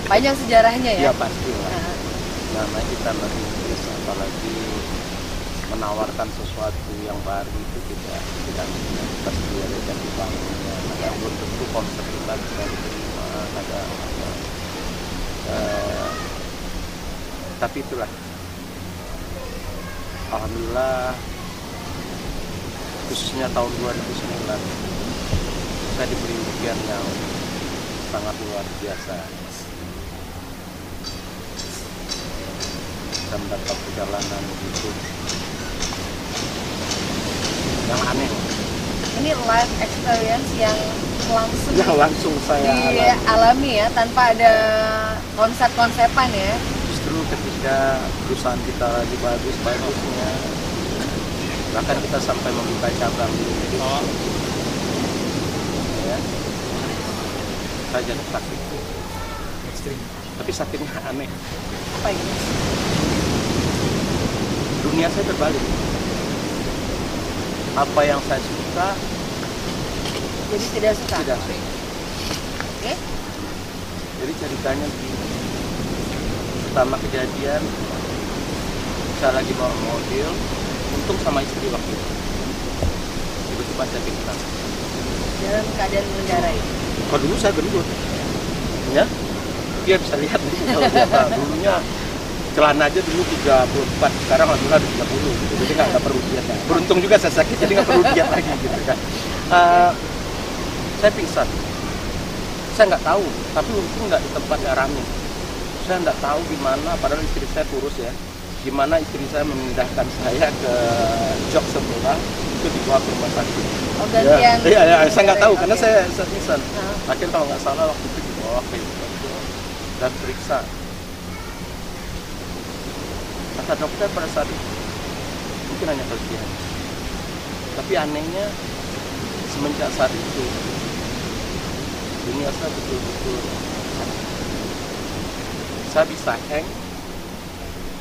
panjang sejarahnya ya? Iya pasti lah. Namanya kita merintis, apalagi menawarkan sesuatu yang baru itu tidak pasti ada jatuh bangunnya. Ada belum tentu konsep kita bisa diterima, tapi itulah. Alhamdulillah, khususnya tahun 2009 saya diberi ujian yang sangat luar biasa dan dapat perjalanan hidup yang aneh. Ini life experience yang langsung saya alami ya, tanpa ada konsep-konsepan ya. Justru ketika perusahaan kita lagi bagus-bagusnya, bahkan kita sampai membuka cabang di Indonesia. Ya. Saya jadi sakit, tapi sakitnya aneh. Apa itu? Dunia saya terbalik. Apa yang saya suka, jadi tidak suka. Tidak suka. Oke. Jadi ceritanya begini. Pertama kejadian, saya lagi bawa mobil, untung sama istri waktu itu. Tiba-tiba saya pingsan. Dalam keadaan mengendarai. Kalau dulu saya gendut, ya, dia bisa lihat nih kalau siapa dulunya celana aja dulu 34, sekarang alhamdulillah ada 30, gitu. Jadi nggak perlu diet. Ya. Beruntung juga saya sakit, jadi nggak perlu diet lagi, gitu kan. Saya pingsan, saya nggak tahu, tapi untung nggak di tempat yang ramai. Saya nggak tahu gimana, padahal istri saya kurus ya, gimana istri saya memindahkan saya ke jok sebelah, itu dibawa ke rumah sakit. Oh, gantian. Ya, saya nggak tahu karena saya pingsan. Akhirnya kalau nggak salah waktu itu dibawa ke dan periksa. Kata dokter pada saat itu mungkin hanya kelebihan. Tapi anehnya semenjak saat itu dunia saya betul-betul saya bisa hang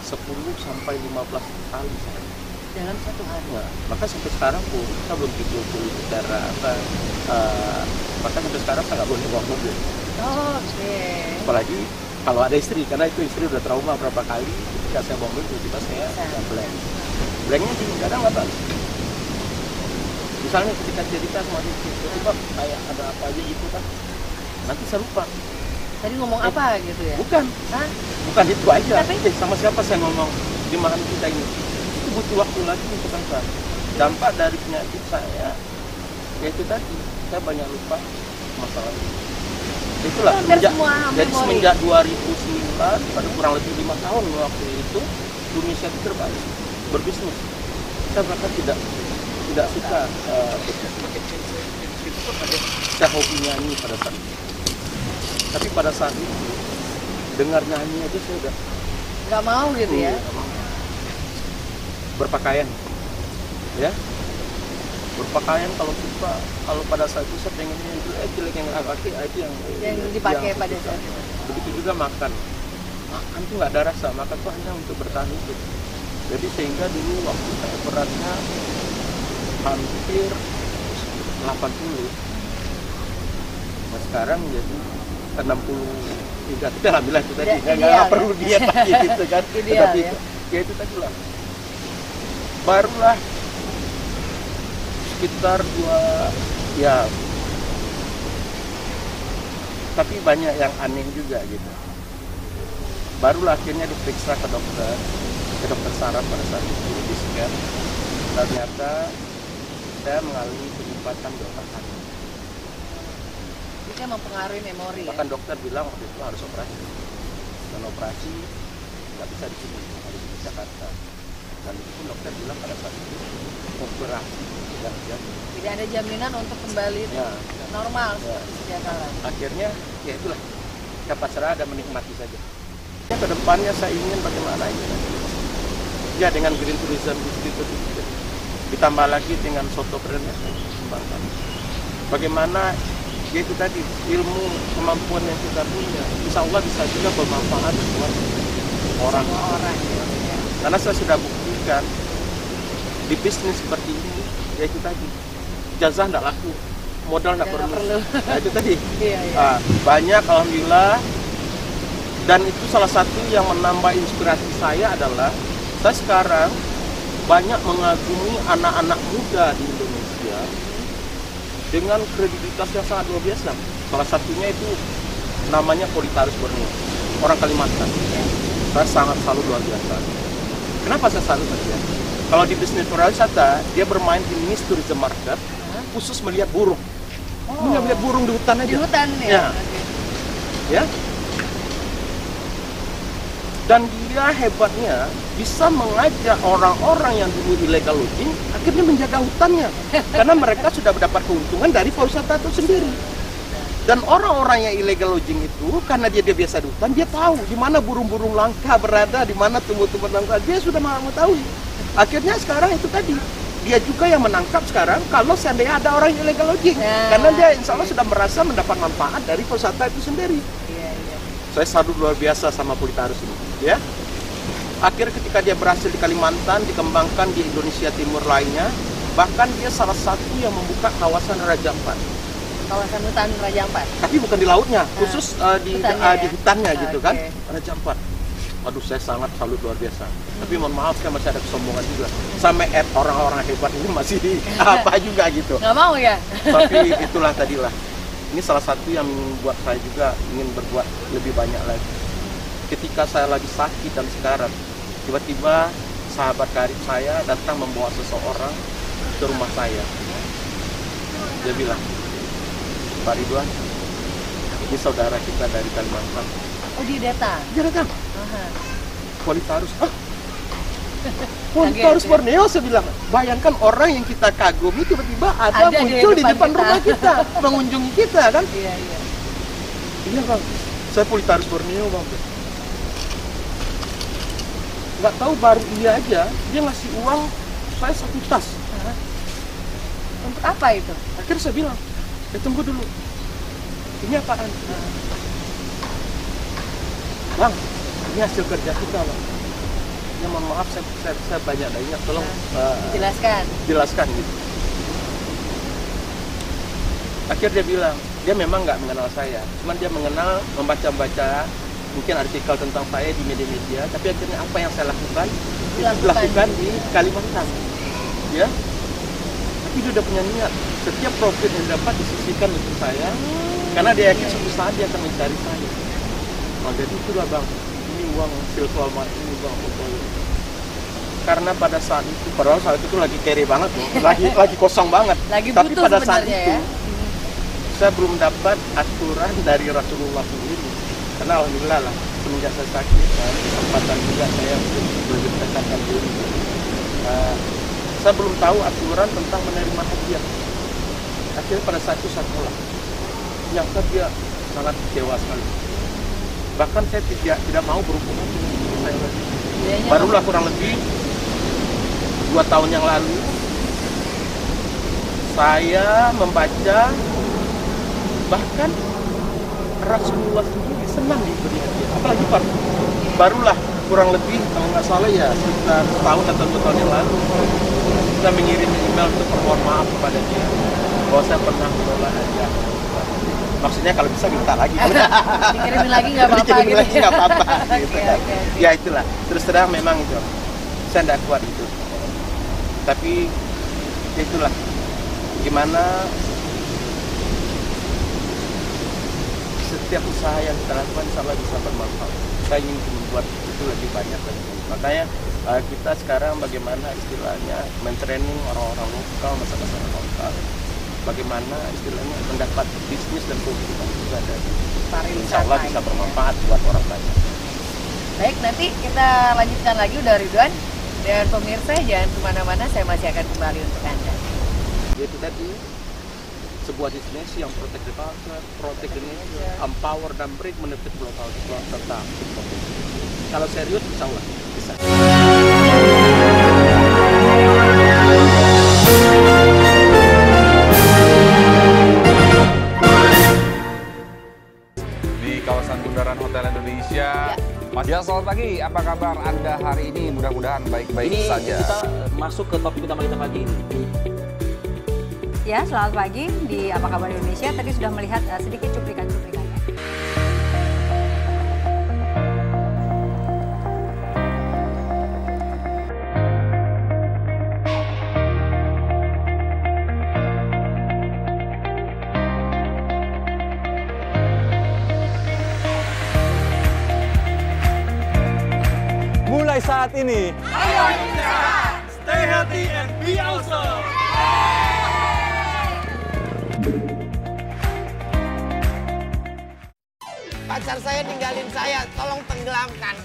10 sampai 15 kali sehari. Dalam satu hari? Nah, maka sampai sekarang pun saya belum dipukul secara maka sampai sekarang saya nggak boleh bawa mobil. Oke. Apalagi kalau ada istri, karena itu istri udah trauma berapa kali ketika saya bawa mobil tiba-tiba saya blank. Blanknya gini, kadang nggak tahu. Misalnya ketika cerita sama istri, tiba-tiba kayak ada apa aja gitu kan, nanti saya lupa. Tadi ngomong apa gitu ya? Bukan. Hah? Bukan itu aja. Tapi? Sama siapa saya ngomong jemaah kita ini? Itu butuh waktu lagi untuk apa? Dampak dari penyakit saya, yaitu tadi saya banyak lupa masalah itu. Itulah semenjak 2009 pada kurang lebih 5 tahun waktu itu Indonesia itu terbalik berbisnis. Saya bahkan tidak suka saya hobi nyanyi pada saat itu. Tapi pada saat itu dengar nyanyi aja saya udah nggak mau gitu ya. Berpakaian, ya. Berpakaian kalau suka, kalau pada saat itu saya pengennya yang jelek yang nggak pakai itu yang dipakai pada saat itu. Begitu juga makan tuh nggak ada rasa, makan tuh hanya untuk bertahan hidup. Jadi sehingga dulu waktu saya beratnya hampir 80, nah sekarang jadi 63. Tapi alhamdulillah itu tadi nggak perlu diet lagi gitu kan. Tapi ya itu tadi lah. Barulah sekitar 2 ya, tapi banyak yang aneh juga gitu. Barulah akhirnya diperiksa ke dokter saraf pada saat itu di scan. Ternyata saya mengalami penyumbatan di otak kanan. Itu mempengaruhi memori. Bahkan dokter bilang waktu itu harus operasi. Dan operasi nggak bisa di sini, harus di Jakarta. Dan itu pun dokter bilang pada saat itu operasi tidak ada jaminan untuk kembali normal seperti sedia kala. Akhirnya ya itulah, kita pasrah dan menikmati saja. Kedepannya saya ingin bagaimana ini ya dengan green tourism gitu, ditambah lagi dengan soto brand yang saya kembangkan. Bagaimana ya itu tadi ilmu kemampuan yang kita punya, insya Allah bisa juga bermanfaat buat orang. Ya. Karena saya sudah buktikan di bisnis seperti ini, ya itu tadi jazah tidak laku, modal tidak perlu. Nah, itu tadi banyak alhamdulillah. Dan itu salah satu yang menambah inspirasi saya adalah saya sekarang banyak mengagumi anak-anak muda di Indonesia dengan kredibilitas yang sangat luar biasa. Salah satunya itu namanya Politaris Borneo, orang Kalimantan. Saya sangat salut luar biasa. Kenapa saya salut saja? Kalau di bisnis pariwisata, dia bermain di niche tourism market, khusus melihat burung. Melihat burung di hutan aja. Di hutan ya. Ya. Dan dia hebatnya bisa mengajak orang-orang yang dulu illegal logging akhirnya menjaga hutannya. Karena mereka sudah mendapat keuntungan dari pariwisata itu sendiri. Dan orang-orang yang illegal logging itu karena dia biasa di hutan, dia tahu di mana burung-burung langka berada, di mana tumbuh-tumbuhan langka, dia sudah mengetahui. Akhirnya sekarang itu tadi dia juga yang menangkap sekarang kalau seandainya ada orang yang illegal logging. Karena dia insya Allah sudah merasa mendapat manfaat dari pariwisata itu sendiri. Saya salut luar biasa sama Politaris ini, ya. Akhirnya ketika dia berhasil di Kalimantan, dikembangkan di Indonesia Timur lainnya, bahkan dia salah satu yang membuka kawasan Raja Ampat. Kawasan hutan Raja Ampat. Tapi bukan di lautnya, khusus di hutannya gitu kan, Raja Ampat. Aduh, saya sangat salut luar biasa. Tapi mohon maaf, saya masih ada kesombongan juga. Sampai orang-orang hebat ini masih apa juga gitu. Nggak mau ya? Tapi itulah tadilah. Ini salah satu yang membuat saya juga ingin berbuat lebih banyak lagi. Ketika saya lagi sakit dan sekarat, tiba-tiba sahabat karib saya datang membawa seseorang ke rumah saya. Dia bilang, Pak Ridwan, ini saudara kita dari Kalimantan. Oh, dia datang? Dia datang. Politaris. Politaris Borneo, saya bilang. Bayangkan orang yang kita kagumi tiba-tiba ada muncul di depan rumah kita, mengunjungi kita kan? Iya. Iya bang, saya Politaris Borneo bang. Nggak tahu baru dia aja, dia ngasih uang saya 1 tas. Untuk apa itu? Akhirnya saya bilang, tunggu dulu. Ini apaan? Bang, ini hasil kerja kita bang. Ya mohon maaf, saya banyak banyak, tolong jelaskan gitu. Akhirnya dia bilang, dia memang nggak mengenal saya, cuman dia mengenal membaca-baca mungkin artikel tentang saya di media-media, tapi akhirnya apa yang saya lakukan dilakukan di Kalimantan, ya. Tapi dia udah punya niat, setiap profit yang dapat disisihkan untuk saya, karena dia yakin suatu saat dia akan mencari saya. Oh, jadi itulah bang, ini uang hasil selama ini bang. Karena pada saat itu, padahal saat itu lagi carry banget loh, lagi kosong banget. Lagi tapi butuh pada saat sebenarnya itu, ya. saya belum dapat aturan dari Rasulullah sendiri. Karena alhamdulillah lah, semenjak saya sakit, kesempatan juga saya belajar mendekatkan diri. Saya belum tahu aturan tentang menerima hadiah. Akhirnya pada saat itu saya tolak. Yang dia sangat kecewa sekali. Bahkan saya tidak mau berhubungan dengan istri saya lagi. Barulah kurang lebih 2 tahun yang lalu saya membaca, bahkan Rasulullah sendiri senang diberi hadiah. Apalagi barulah kurang lebih kalau nggak salah ya sekitar tahun atau 2 tahun yang lalu saya mengirim email untuk permohon maaf kepada dia bahwa saya pernah menolak hadiah. Maksudnya kalau bisa minta lagi. Dikirimin lagi nggak apa-apa Dikirimin gitu. lagi nggak apa-apa. Gitu. Okay. Ya itulah. Terus terang memang itu. Saya tidak kuat itu. Tapi itulah. Gimana setiap usaha yang kita lakukan insya Allah bisa bermanfaat. Saya ingin membuat itu lebih banyak lagi. Makanya kita sekarang bagaimana istilahnya mentraining orang-orang lokal, masyarakat lokal. Bagaimana istilahnya mendapat bisnis dan keuntungan juga dari pariwisata. Insya Allah bisa bermanfaat buat orang banyak. Baik, nanti kita lanjutkan lagi udah Ridwan. Dan pemirsa jangan kemana-mana, saya masih akan kembali untuk Anda. Itu tadi sebuah destinasi yang protect the culture, protect the nature, empower dan break menepis global serta kalau serius insya Allah bisa. Di kawasan bundaran Hotel Indonesia. Mas ya, selamat pagi. Apa kabar Anda hari ini? Mudah-mudahan baik-baik saja. Kita masuk ke topik utama kita pagi ini. Ya, selamat pagi di Apa Kabar Indonesia. Tadi sudah melihat sedikit cuplikan-cuplikannya. Mulai saat ini, Indonesia, stay healthy and be awesome. Pacar saya ninggalin saya, tolong tenggelamkan.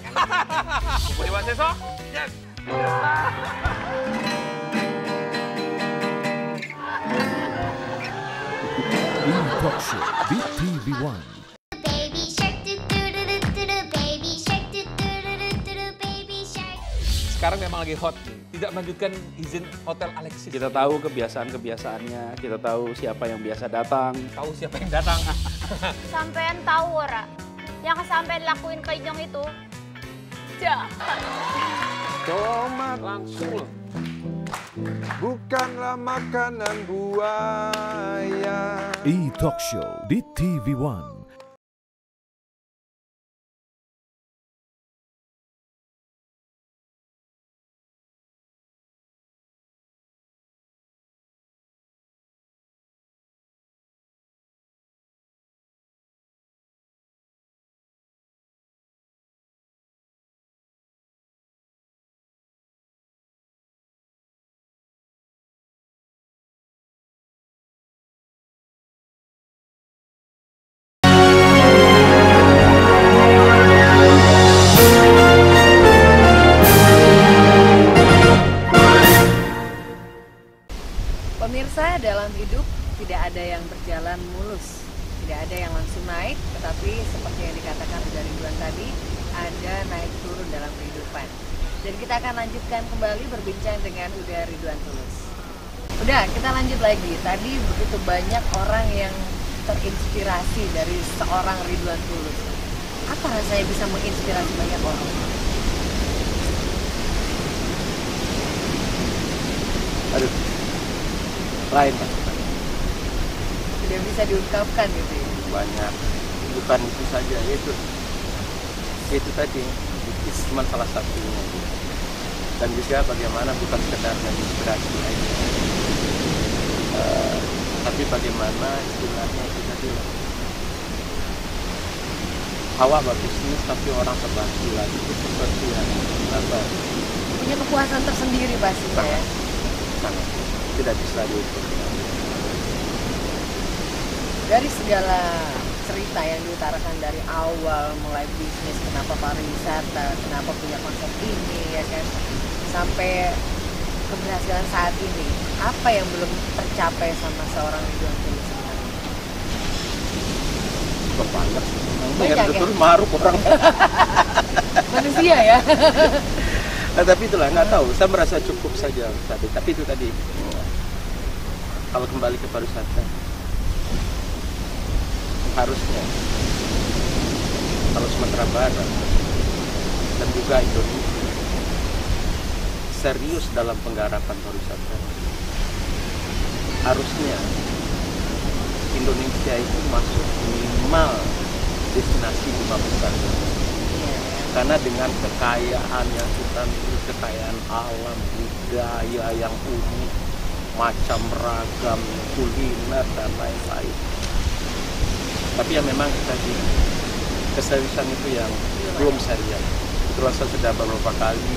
Budi Waseso? Yes. In Talk Show di TV1. Sekarang memang lagi hot nih. Tidak melanjutkan izin Hotel Alexis. Kita tahu kebiasaan-kebiasaannya, kita tahu siapa yang biasa datang. Tahu siapa yang datang. Sampean tahu ora? Yang sampean lakuin ke Ijong itu jahat. Tomat langsung. Bukanlah makanan buaya. E-Talk Show di TV1. Pemirsa, dalam hidup tidak ada yang berjalan mulus, tidak ada yang langsung naik, tetapi seperti yang dikatakan dari Ridwan tadi, ada naik turun dalam kehidupan. Dan kita akan lanjutkan kembali berbincang dengan Uda Ridwan Tulus. Udah, kita lanjut lagi. Tadi begitu banyak orang yang terinspirasi dari seorang Ridwan Tulus. Apa rasanya bisa menginspirasi banyak orang? Aduh, lain Pak. Tidak bisa diungkapkan gitu ya? Banyak, bukan itu saja, itu tadi, itu cuma salah satunya. Dan juga bagaimana bukan sekedar menginspirasi aja, tapi bagaimana istilahnya itu tadi awak bisnis tapi orang terbantu lagi, itu seperti yang apa? Punya kepuasan tersendiri pastinya ya. Sangat. Tidak bisa diukur. Dari segala cerita yang diutarakan dari awal mulai bisnis, kenapa pariwisata, kenapa punya konsep ini ya kan, sampai keberhasilan saat ini, apa yang belum tercapai sama seorang Ridwan Tulus sebenarnya? Banyak. Banyak ya? Betul maruk orang. Manusia ya. Nah, tapi itulah nggak tahu. Saya merasa cukup saja tadi. Tapi itu tadi. Kalau kembali ke pariwisata, harusnya kalau Sumatera Barat dan juga Indonesia serius dalam penggarapan pariwisata, harusnya Indonesia itu masuk minimal destinasi 5 besar. Karena dengan kekayaan yang kita miliki, kekayaan alam, budaya yang unik, macam ragam, kuliner dan lain-lain. Tapi ya memang tadi keseriusan itu yang belum serius. Itulah saya sudah beberapa kali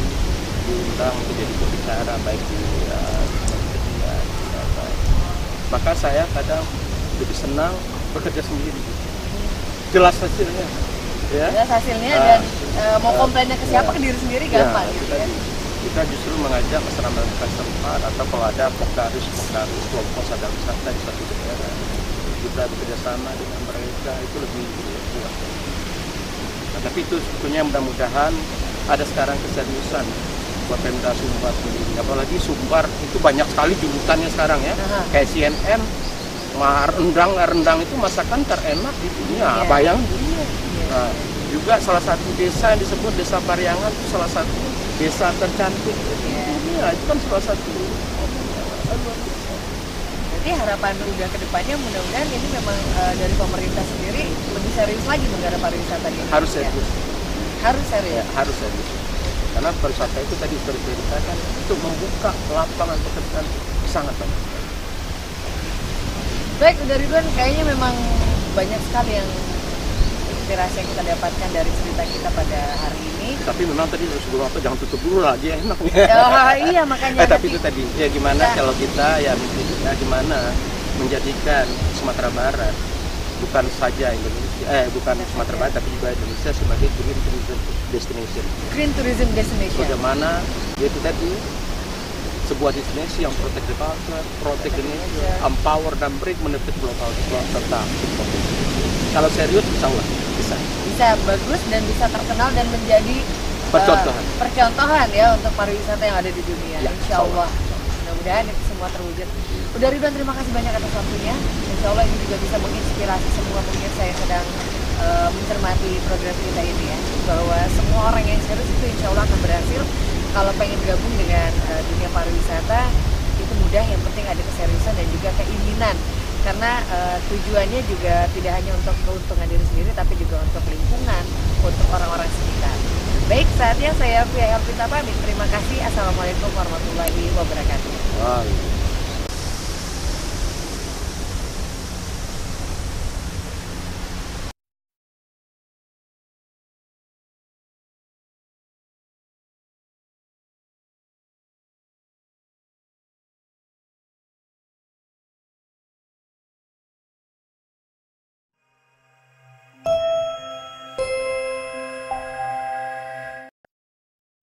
diundang menjadi pembicara baik di media, maka saya kadang lebih senang bekerja sendiri. Jelas hasilnya. Ya. Jelas hasilnya dan mau komplainnya ke siapa, ke diri sendiri gampang gitu ya. Kita justru mengajak masyarakat setempat atau kalau ada pokaris kelompok sadar wisata di suatu daerah, kita bekerjasama dengan mereka itu lebih kuat. Nah, tapi itu sebetulnya mudah-mudahan ada sekarang keseriusan buat Pemda Sumbar sendiri. Apalagi Sumbar itu banyak sekali julukannya sekarang ya. Kayak CNN, rendang itu masakan terenak di dunia, bayang dunia. Nah, juga salah satu desa yang disebut Desa Pariangan itu salah satu desa tercantik di dunia. Itu kan salah satu. Jadi harapan udah ke depannya mudah-mudahan ini memang dari pemerintah sendiri lebih serius lagi menggarap pariwisata di Indonesia. Harus serius. Harus serius. Ya, harus serius. Karena pariwisata itu tadi seperti dikatakan untuk membuka lapangan pekerjaan sangat banyak. Baik, udah Ridwan, kayaknya memang banyak sekali yang inspirasi yang kita dapatkan dari cerita kita pada hari ini. Tapi memang tadi sebelum apa jangan tutup dulu lah, dia enak. Iya makanya. Tapi itu tadi ya gimana kalau kita ya gimana menjadikan Sumatera Barat bukan saja Indonesia, bukan Sumatera Barat tapi juga Indonesia sebagai green tourism destination. Green tourism destination. Bagaimana yaitu tadi sebuah destinasi yang protect the culture, protect the nature, empower dan bring benefit global serta kalau serius insya Allah bisa bagus dan bisa terkenal dan menjadi percontohan ya untuk pariwisata yang ada di dunia ya, insya Allah. Mudah-mudahan itu semua terwujud. Udah Ridwan, terima kasih banyak atas waktunya. Insya Allah ini juga bisa menginspirasi semua pemirsa yang sedang mencermati program kita ini ya, bahwa semua orang yang serius itu insya Allah akan berhasil. Kalau pengen gabung dengan dunia pariwisata itu mudah, yang penting ada keseriusan dan juga keinginan. Karena tujuannya juga tidak hanya untuk keuntungan diri sendiri, tapi juga untuk lingkungan, untuk orang-orang sekitar. Baik, saatnya saya Fia Elvita pamit. Terima kasih. Assalamualaikum warahmatullahi wabarakatuh.